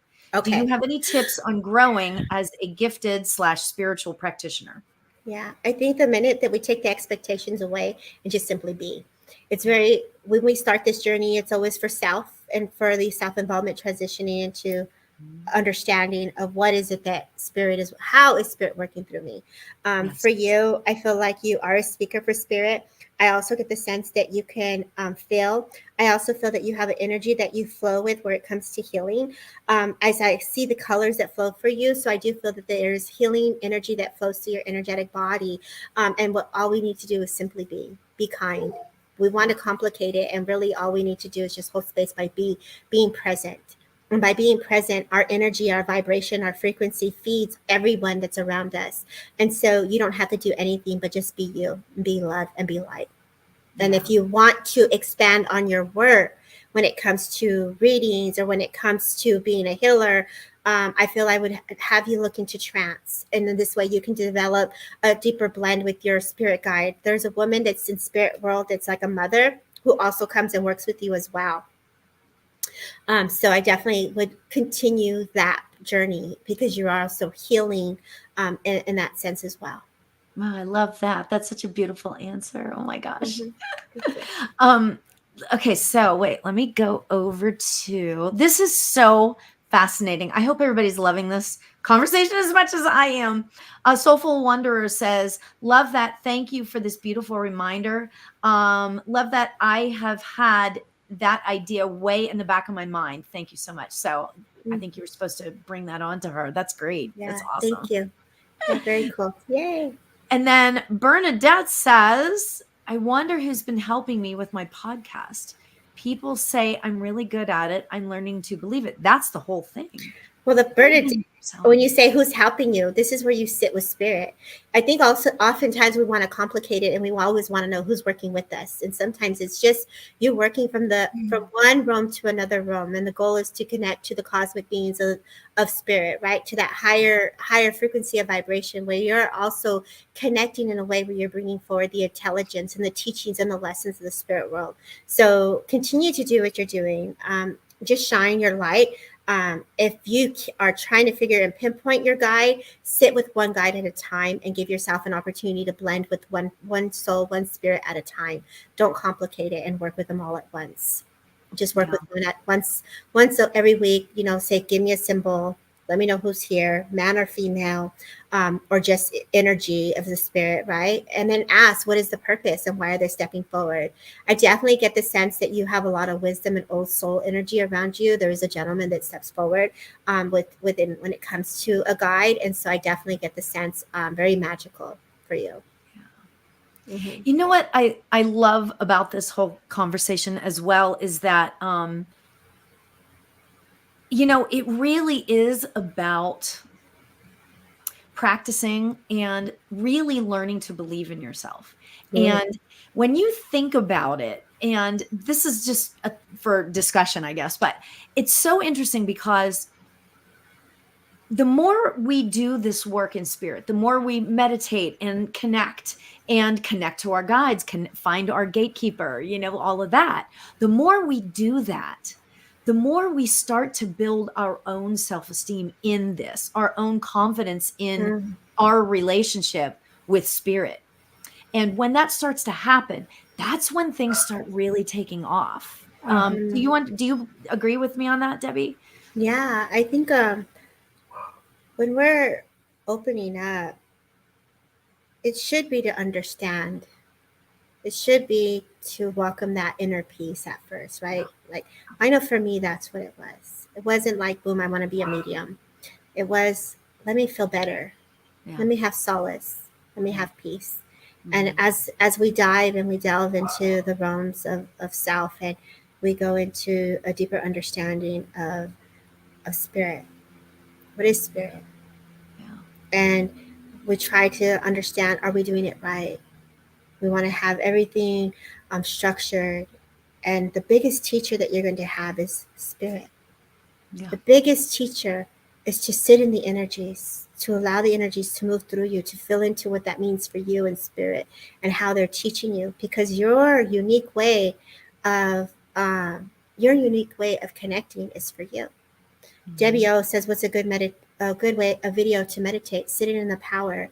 Do you Okay. have any tips on growing as a gifted/slash spiritual practitioner? Yeah, I think the minute that we take the expectations away and just simply be, when we start this journey, it's always for self and for the self involvement transitioning into understanding of what is it that how is spirit working through me. Yes. For you, I feel like you are a speaker for spirit. I also get the sense that you can feel. I also feel that you have an energy that you flow with where it comes to healing. As I see the colors that flow for you, so I do feel that there's healing energy that flows through your energetic body. And what all we need to do is simply be kind. We want to complicate it, and really all we need to do is just hold space by being present. And by being present, our energy, our vibration, our frequency feeds everyone that's around us. And so you don't have to do anything but just be you, be love, and be light. And if you want to expand on your work when it comes to readings or when it comes to being a healer, I feel I would have you look into trance. And then this way you can develop a deeper blend with your spirit guide. There's a woman that's in spirit world that's like a mother who also comes and works with you as well. So I definitely would continue that journey because you're also healing in that sense as well. Wow, I love that. That's such a beautiful answer. Oh my gosh. Mm-hmm. Okay, so wait, let me go over to this is so fascinating. I hope everybody's loving this conversation as much as I am. Soulful Wanderer says, love that. Thank you for this beautiful reminder. Love that I have had that idea way in the back of my mind. Thank you so much. So I Mm, think you were supposed to bring that on to her. That's great. yeah, That's thank awesome. you. Yeah, very cool. Yay. And then Bernadette says, I wonder who's been helping me with my podcast. People say I'm really good at it. I'm learning to believe it. That's the whole thing. Well, the Bernadette, Who's when helping you you? say who's helping you, this is where you sit with spirit. I think also oftentimes we want to complicate it and we always want to know who's working with us. And sometimes it's just you working from one room to another room. And the goal is to connect to the cosmic beings of spirit, right? To that higher frequency of vibration where you're also connecting in a way where you're bringing forward the intelligence and the teachings and the lessons of the spirit world. So continue to do what you're doing. Just shine your light. If you are trying to figure and pinpoint your guide, sit with one guide at a time and give yourself an opportunity to blend with one soul, one spirit at a time. Don't complicate it and work with them all at once. Just work Yeah. with one at once every week. Say, give me a symbol. Let me know who's here, man or female, or just energy of the spirit, right? And then ask, what is the purpose and why are they stepping forward? I definitely get the sense that you have a lot of wisdom and old soul energy around you. There is a gentleman that steps forward within when it comes to a guide, and so I definitely get the sense very magical for you. Mm-hmm. You know what I love about this whole conversation as well is that it really is about practicing and really learning to believe in yourself. Mm. And when you think about it, and this is just for discussion, I guess, but it's so interesting because the more we do this work in spirit, the more we meditate and connect to our guides, can find our gatekeeper, all of that. The more we do that, the more we start to build our own self-esteem in this, our own confidence in Mm. our relationship with spirit. And when that starts to happen, that's when things start really taking off. Mhm. Do you agree with me on that, Debbie? Yeah, I think when we're opening up, it should be to understand. It should be to welcome that inner peace at first, right? Like, I know for me, that's what it was. It wasn't like, boom, I want to be a medium. It was, let me feel better. Yeah. Let me have solace. Let me Yeah. have peace. And Mhm. as we dive and we delve into the realms of self, and we go into a deeper understanding of spirit. What is spirit? Yeah. And we try to understand, are we doing it right? We want to have everything structured. And the biggest teacher that you're going to have is spirit. Yeah. The biggest teacher is to sit in the energies, to allow the energies to move through you, to feel into what that means for you in spirit and how they're teaching you. Because of your unique way of connecting is for you. Debbie Mhm. O says, "What's a good way a video to meditate? Sitting in the power."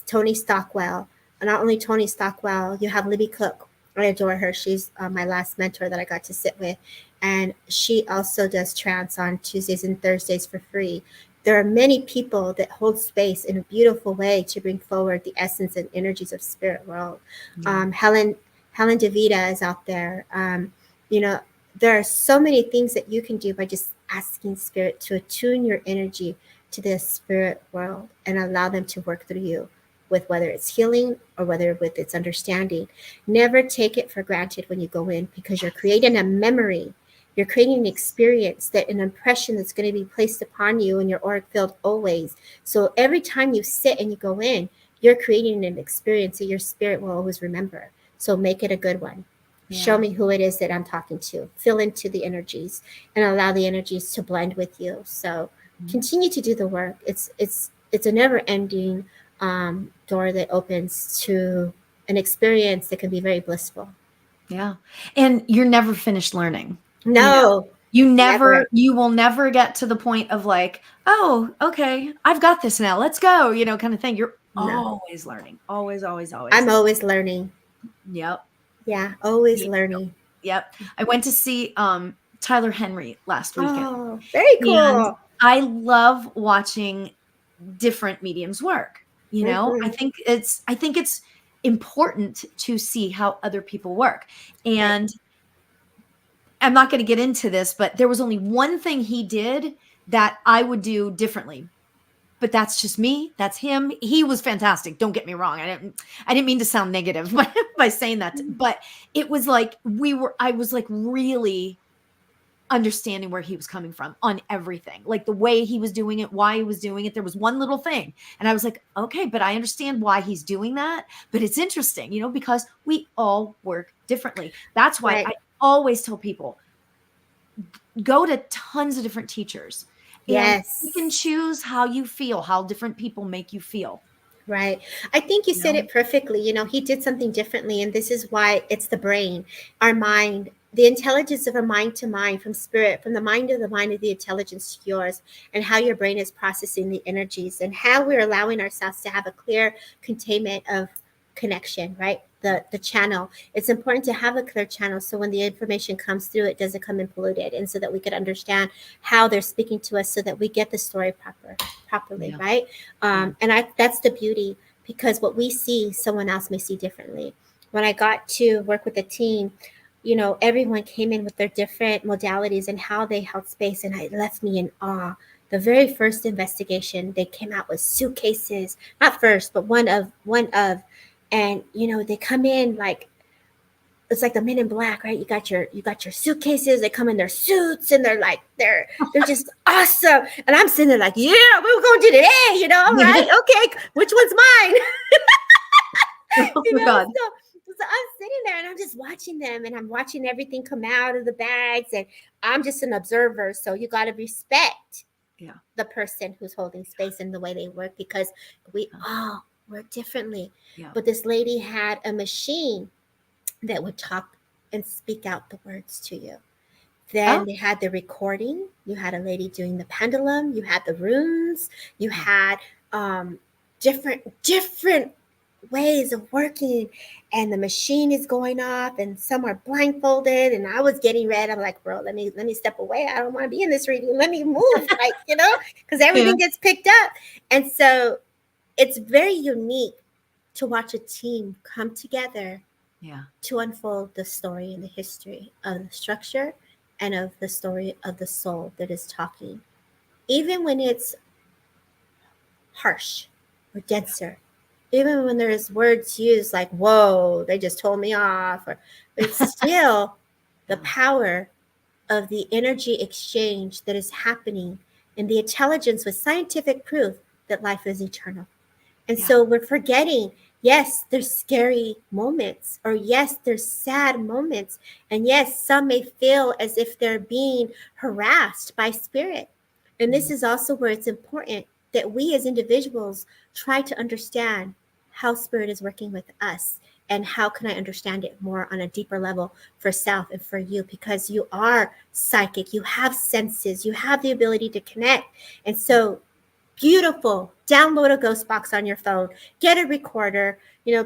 Tony Stockwell. Not only Tony Stockwell, you have Libby Cook. I adore her. She's my last mentor that I got to sit with, and she also does trance on Tuesdays and Thursdays for free. There are many people that hold space in a beautiful way to bring forward the essence and energies of spirit world. Yeah. Helen DeVita is out there. You know, there are so many things that you can do by just asking spirit to attune your energy to the spirit world and allow them to work through you with whether it's healing or whether with its understanding. Never take it for granted when you go in, because you're creating a memory. You're creating an experience, that an impression that's going to be placed upon you in your auric field always. So every time you sit and you go in, you're creating an experience that your spirit will always remember. So make it a good one. Show Yeah. me who it is that I'm talking to. Feel into the energies and allow the energies to blend with you. So Mhm. continue to do the work. It's a never ending door that opens to an experience that can be very blissful. Yeah. And you're never finished learning. You know, No, never. you will never get to the point of like, oh, okay, I've got this now. Let's go, kind of thing. You're No, always learning. Always, always, always. I'm always learning. Yep. Yeah, always Me too. learning. Yep. I went to see Tyler Henry last weekend, Oh, very and cool. I love watching different mediums work. Mm-hmm. I think it's important to see how other people work. Right. And I'm not going to get into this, but there was only one thing he did that I would do differently. But that's just me. That's him. He was fantastic. Don't get me wrong. I didn't mean to sound negative by saying that, but it was like I was like really understanding where he was coming from on everything, like the way he was doing it, why he was doing it. There was one little thing, and I was like, okay, but I understand why he's doing that. But it's interesting, because we all work differently. That's why Right. I always tell people, go to tons of different teachers, and you can Yes. choose how you feel, how different people make you feel. Right. I think you You said know? it perfectly. He did something differently, and this is why it's the brain, our mind, the intelligence of a mind to mind, from spirit, from the mind of the intelligence to yours, and how your brain is processing the energies, and how we're allowing ourselves to have a clear containment of connection, right? The channel. It's important to have a clear channel so when the information comes through, it doesn't come in polluted, and so that we could understand how they're speaking to us so that we get the story properly, Yeah. right? Yeah. And that's the beauty, because what we see, someone else may see differently. When I got to work with a team, everyone came in with their different modalities and how they held space, and it left me in awe. The very first investigation, they came out with suitcases, not first, but one of, and they come in like it's like the Men in Black, right? You got your suitcases. They come in their suits, and they're just awesome. And I'm sitting there like, yeah, we're going to do today. All right, okay, which one's mine? Oh my God. So I'm sitting there and I'm just watching them, and I'm watching everything come out of the bags, and I'm just an observer. So you got to respect Yeah. the person who's holding space and the way they work, because we Yeah. all work differently. Yeah. But this lady had a machine that would talk and speak out the words to you. Then Oh. they had the recording. You had a lady doing the pendulum. You had the runes. You Yeah. had different ways of working, and the machine is going off, and some are blindfolded. And I was getting red. I'm like, bro, let me step away. I don't want to be in this reading. Let me move, like because Yeah. everything gets picked up. And so it's very unique to watch a team come together Yeah. to unfold the story and the history of the structure and of the story of the soul that is talking. Even when it's harsh or denser, even when there's words used like, whoa, they just told me off, or it's still the Yeah. power of the energy exchange that is happening, and the intelligence with scientific proof that life is eternal. And Yeah. so we're forgetting, yes, there's scary moments, or yes, there's sad moments. And yes, some may feel as if they're being harassed by spirit. And this Mhm. is also where it's important that we as individuals try to understand how spirit is working with us, and how can I understand it more on a deeper level for self and for you, because you are psychic, you have senses, you have the ability to connect. And so beautiful. Download a ghost box on your phone. Get a recorder.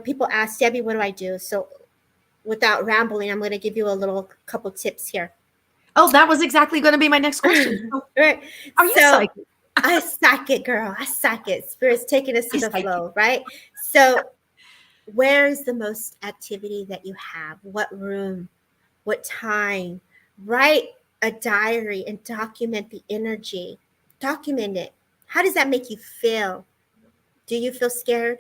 People ask, Debbie, what do I do? So without rambling, I'm going to give you a little couple tips here. Oh, that was exactly going to be my next question. So, Right. are you So psychic? I suck it, girl. I suck it. Spirit's taking us to I the psychic. flow, right? So where is the most activity that you have? What room? What time? Write a diary and document the energy. Document it. How does that make you feel? Do you feel scared,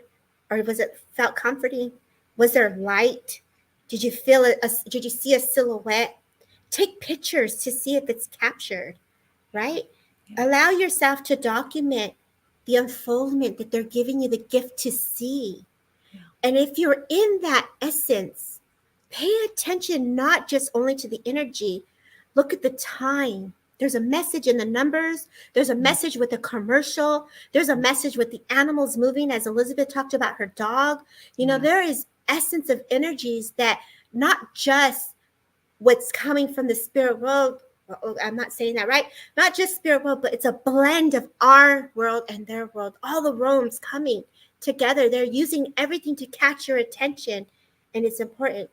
or was it felt comforting? Was there light? Did you feel it? Did you see a silhouette? Take pictures to see if it's captured, right? Yeah. Allow yourself to document the unfoldment that they're giving you the gift to see. Yeah. And if you're in that essence, pay attention not just only to the energy, look at the time. There's a message in the numbers, there's a Mm. message with the commercial, there's a message with the animals moving, as Elizabeth talked about her dog. Yeah. There is essence of energies that not just what's coming from the spirit world. I'm not saying that right. Not just spirit world, but it's a blend of our world and their world. All the realms coming together. They're using everything to catch your attention. And it's important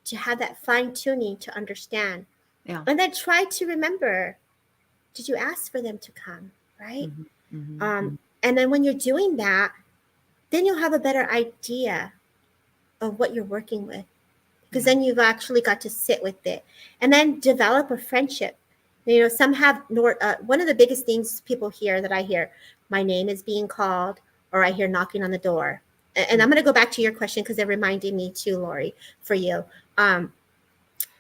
to have that fine tuning to understand. Yeah. And then try to remember, did you ask for them to come? Right? Mhm. Mhm. Um, Mhm. and then when you're doing that, then you'll have a better idea of what you're working with. because Yeah. then you've actually got to sit with it and then develop a friendship. Some have one of the biggest things people hear that I hear, my name is being called, or I hear knocking on the door. And I'm going to go back to your question because it reminded me too, Lauri, for you.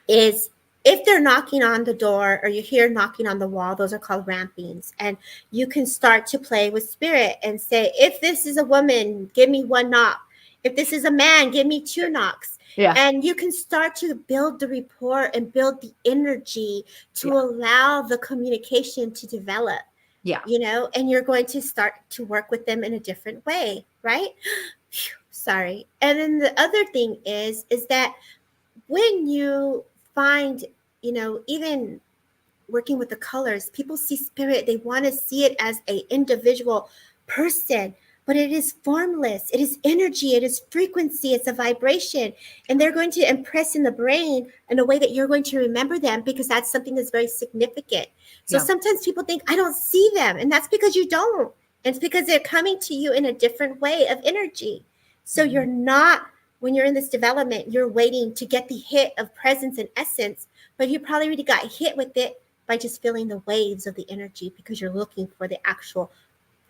Is if they're knocking on the door or you hear knocking on the wall, those are called rampings. And you can start to play with spirit and say, if this is a woman, give me one knock. If this is a man, give me two knocks. Yeah. And you can start to build the rapport and build the energy to Yeah. allow the communication to develop, Yeah. and you're going to start to work with them in a different way, right? Sorry. And then the other thing is that when you find, even working with the colors, people see spirit, they want to see it as a individual person, but it is formless, it is energy, it is frequency, it's a vibration, and they're going to impress in the brain in a way that you're going to remember them, because that's something that's very significant. So Yeah. sometimes people think, I don't see them, and that's because you don't. It's because they're coming to you in a different way of energy. So you're not, when you're in this development, you're waiting to get the hit of presence and essence, but you probably already got hit with it by just feeling the waves of the energy, because you're looking for the actual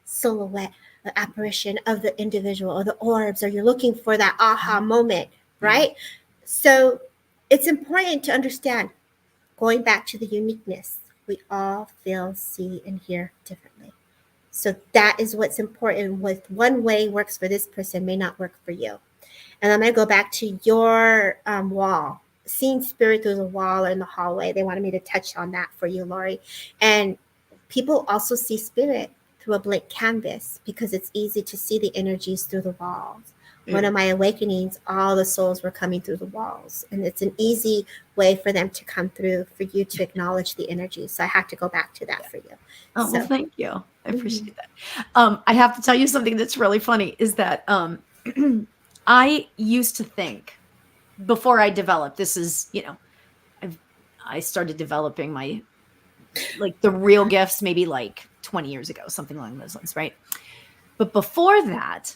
silhouette, the apparition of the individual or the orbs, or you're looking for that aha moment, right? Yeah. So it's important to understand, going back to the uniqueness, we all feel, see, and hear differently. So that is what's important. With one way works for this person may not work for you. And I'm going to go back to your wall, seeing spirit through the wall or in the hallway. They wanted me to touch on that for you, Lauri. And people also see spirit through a blank canvas, because it's easy to see the energies through the walls. One Yeah. of my awakenings, all the souls were coming through the walls. And it's an easy way for them to come through, for you to acknowledge the energy. So I have to go back to that for you. Oh, well, So, thank you. I mhm. appreciate that. I have to tell you something that's really funny is that I used to think, before I developed, this is, I started developing my, like, the real gifts maybe like 20 years ago, something along those lines, right? But before that,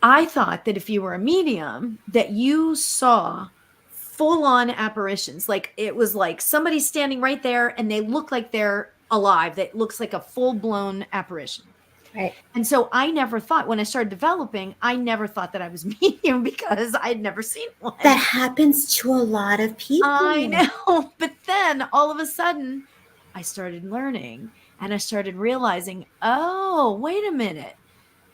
I thought that if you were a medium, that you saw full on apparitions. Like, it was like somebody standing right there and they look like they're alive. That looks like a full blown apparition. Right. And so I never thought, when I started developing, I never thought that I was medium, because I'd never seen one. That happens to a lot of I people. know. But then all of a sudden, I started learning and I started realizing, oh, wait a minute.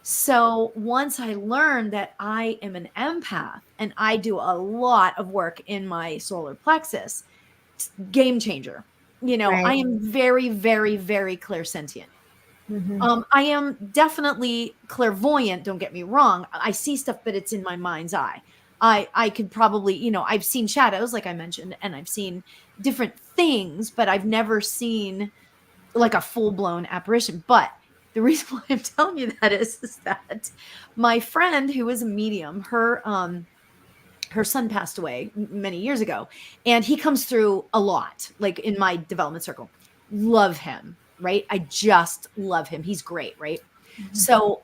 So once I learned that I am an empath and I do a lot of work in my solar plexus, game changer. I Right. am very, very, very clairsentient. Mm-hmm. I am definitely clairvoyant, don't get me wrong. I see stuff, but it's in my mind's eye. I could probably, I've seen shadows, like I mentioned, and I've seen different things, but I've never seen like a full-blown apparition. But the reason why I'm telling you that is that my friend, who is a medium, her son passed away many years ago, and he comes through a lot, like in my development circle. Love him, right? I just love him. He's great, right? So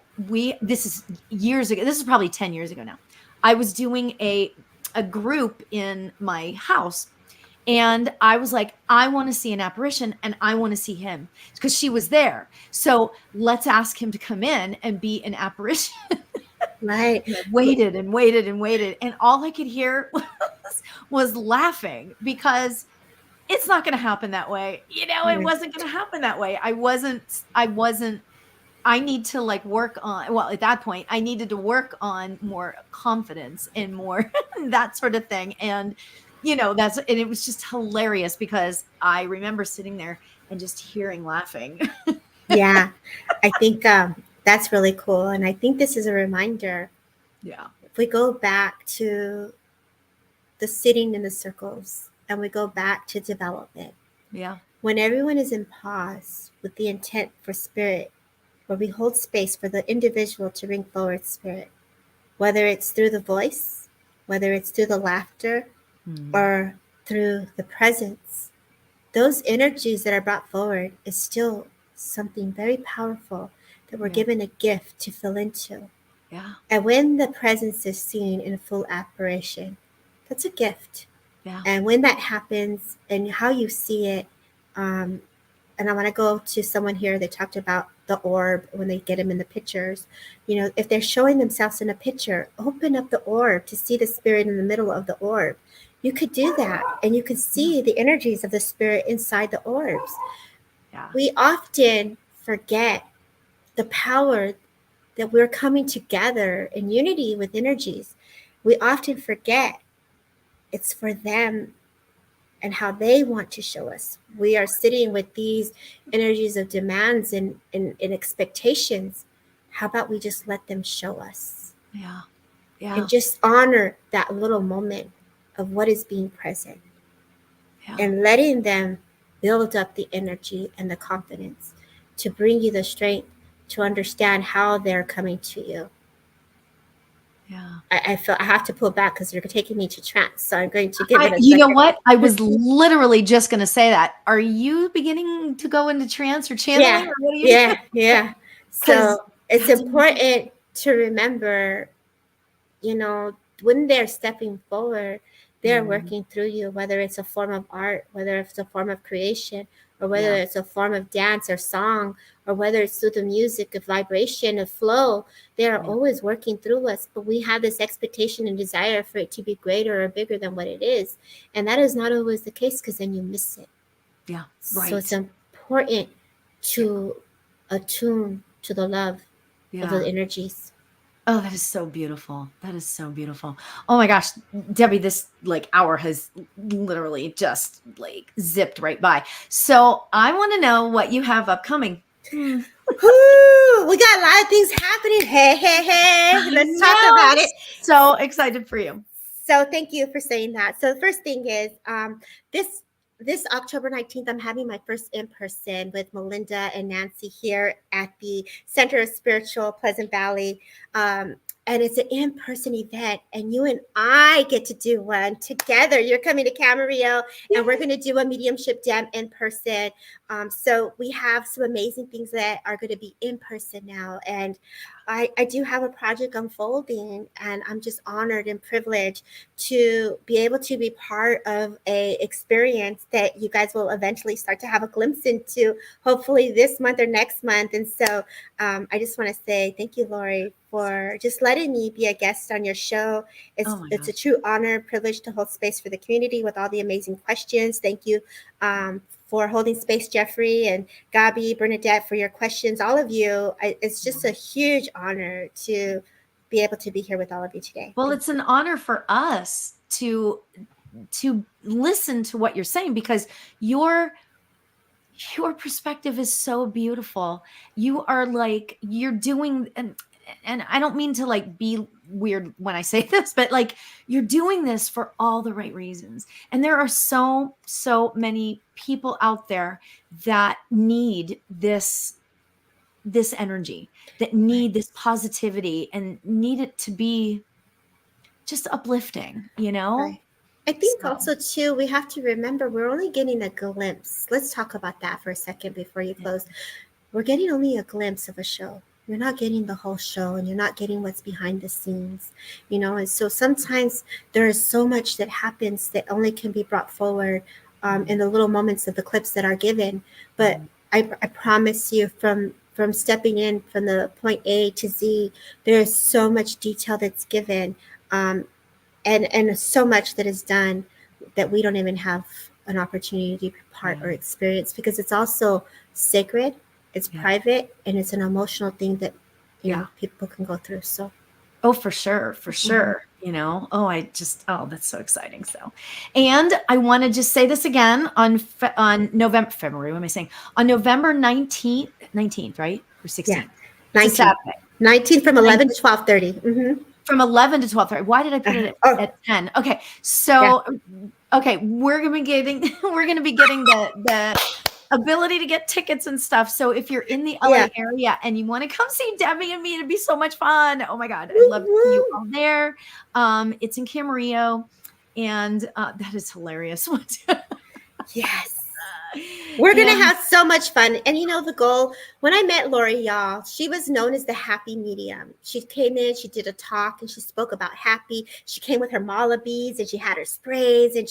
this is years ago. This is probably 10 years ago now. I was doing a group in my house, and I was like, I want to see an apparition and I want to see him, because she was there. So let's ask him to come in and be an apparition. Right. And I waited and waited and waited, and all I could hear was laughing, because it's not going to happen that way. It wasn't going to happen that way. I need to, like, work on, well, at that point, I needed to work on more confidence and more that sort of thing. And, and it was just hilarious, because I remember sitting there and just hearing laughing. Yeah, I think that's really cool. And I think this is a reminder. Yeah. If we go back to the sitting in the circles and we go back to development, Yeah. when everyone is in pause with the intent for spirit, where we hold space for the individual to bring forward spirit, whether it's through the voice, whether it's through the laughter, or through the presence, those energies that are brought forward is still something very powerful that we're Yeah. given a gift to fill into. Yeah. And when the presence is seen in full apparition, That's a gift. Yeah. And when that happens and how you see it, and I want to go to someone here that talked about the orb when they get them in the pictures. You know, if they're showing themselves in a picture, open up the orb to see the spirit in the middle of the orb. You could do that, and you could see the energies of the spirit inside the orbs. Yeah. We often forget the power that we're coming together in unity with energies. We often forget it's for them and how they want to show us. We are sitting with these energies of demands and expectations. How about we just let them show us Yeah. Yeah. and just honor that little moment of what is being present Yeah. and letting them build up the energy and the confidence to bring you the strength to understand how they're coming to you. Yeah. I feel I have to pull back because you're taking me to trance. So I'm going to give it a You know second. what? I was literally just going to say that. Are you beginning to go into trance or channeling, Yeah, or what are you doing? yeah. Because So it's that's amazing. important to remember, you know, when they're stepping forward, they're Mm, working through you, whether it's a form of art, whether it's a form of creation, or whether yeah. it's a form of dance or song, or whether it's through the music of vibration, of flow. They are Yeah. always working through us, but we have this expectation and desire for it to be greater or bigger than what it is. And that is not always the case because then you miss it. Yeah. So it's Right. important to attune to the love of Yeah. the energies. Oh, that is so beautiful. That is so beautiful. Oh my gosh, Debbie, this like hour has literally just like zipped right by. So I want to know what you have upcoming. Hmm. Whoo, we got a lot of things happening. Hey, I let's talk know. about I'm it. so excited for you. So thank you for saying that. So the first thing is this this October 19th, I'm having my first in person with Melinda and Nancy here at the Center of Spiritual Pleasant Valley. And it's an in person event, and you and I get to do one together. You're coming to Camarillo, and we're going to do a mediumship jam in person. So we have some amazing things that are going to be in person now. And I do have a project unfolding, and I'm just honored and privileged to be able to be part of a experience that you guys will eventually start to have a glimpse into, hopefully this month or next month. And so I just want to say thank you, Lauri, for just letting me be a guest on your show. Oh my It's a gosh. true honor, privilege to hold space for the community with all the amazing questions. Thank you for holding space, Jeffrey and Gabi, Bernadette, for your questions. All of you, it's just a huge honor to be able to be here with all of you today. Well, it's an honor for us to listen to what you're saying because your perspective is so beautiful. You are like you're doing and I don't mean to like be weird when I say this, but like you're doing this for all the right reasons. And there are so many people out there that need this energy, that Right. need this positivity and need it to be just uplifting, you know? Right. I think So, also too, we have to remember we're only getting a glimpse. Let's talk about that for a second before you yeah, close. We're getting only a glimpse of a show. You're not getting the whole show, and you're not getting what's behind the scenes, you know. And so sometimes there is so much that happens that only can be brought forward in the little moments of the clips that are given. But I promise you, from stepping in from the point A to Z, there is so much detail that's given. And so much that is done that we don't even have an opportunity to be part yeah, or experience because it's also sacred, it's yeah, private, and it's an emotional thing that yeah. people can go through. So Oh, for sure, for mhm. sure. You know, oh, that's so exciting. So, and I want to just say this again on November, February. What am I saying? On November 19th, right? Or Yeah, 16th. It's a 19, Saturday. 19 from 11 to 19th, 12:30. Mm-hmm. from 11 to 12:30. Why did I put it Oh, at 10? Okay. yeah. So, okay, we're going to be getting the ability to get tickets and stuff. So if you're in the LA Yeah. area and you want to come see Debbie and me, it'd be so much fun. Oh my God. I'd Woo, love to see you woo. all there. It's in Camarillo and that is hilarious. Yes. We're going to And have so much fun. And you know, the goal, when I met Lauri, y'all, she was known as the happy medium. She came in, she did a talk, and she spoke about happy. She came with her mala beads, and she had her sprays, and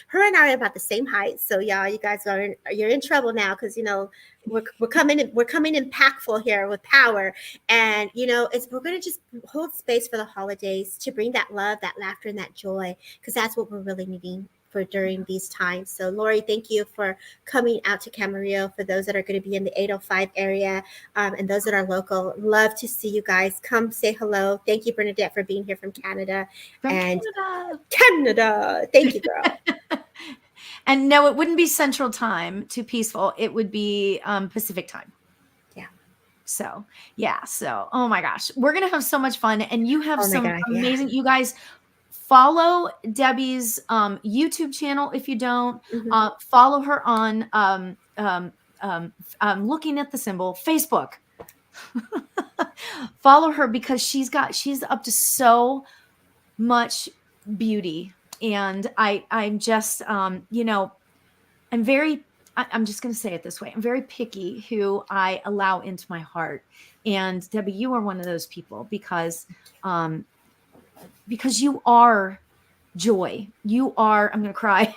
her and I are about the same height. So y'all, you guys you're in trouble now, because you know, we're coming impactful here with power. And you know, we're going to just hold space for the holidays to bring that love, that laughter, and that joy, because that's what we're really needing for during these times. So Lauri, thank you for coming out to Camarillo. For those that are going to be in the 805 area, and those that are local, love to see you guys. Come say hello. Thank you, Bernadette, for being here from Canada. from And Canada. Thank you, girl. And no, it wouldn't be Central Time to Peaceful. It would be Pacific Time. Yeah. So, yeah. So, oh my gosh, we're going to have so much fun. And you have some amazing, you guys follow Debbie's YouTube channel. If you don't, follow her on looking at the symbol, Facebook. Follow her, because she's up to so much beauty. And I'm just, you know, I'm just going to say it this way. I'm very picky who I allow into my heart. And Debbie, you are one of those people, because you are joy. You are, I'm going to cry.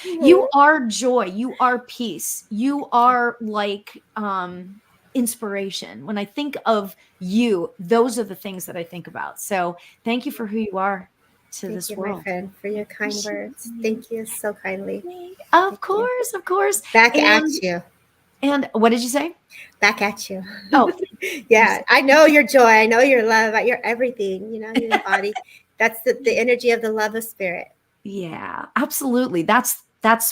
You are joy. You are peace. You are like inspiration. When I think of you, those are the things that I think about. So thank you for who you are to this world. My friend, for your kind words. Thank you so kindly. Of course. Back at you. And what did you say? Back at you. Oh, yeah. I know your joy. I know your love. Your everything. You know, your body. That's the energy of the love of spirit. Yeah, absolutely. That's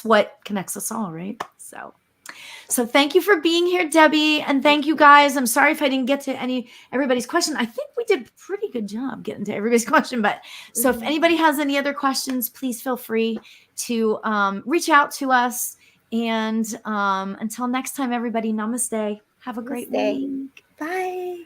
what connects us all, right? So thank you for being here, Debbie, and thank you guys. I'm sorry if I didn't get to everybody's question. I think we did a pretty good job getting to everybody's question. But so if anybody has any other questions, please feel free to reach out to us. And until next time, everybody, namaste. Have a great week. Bye.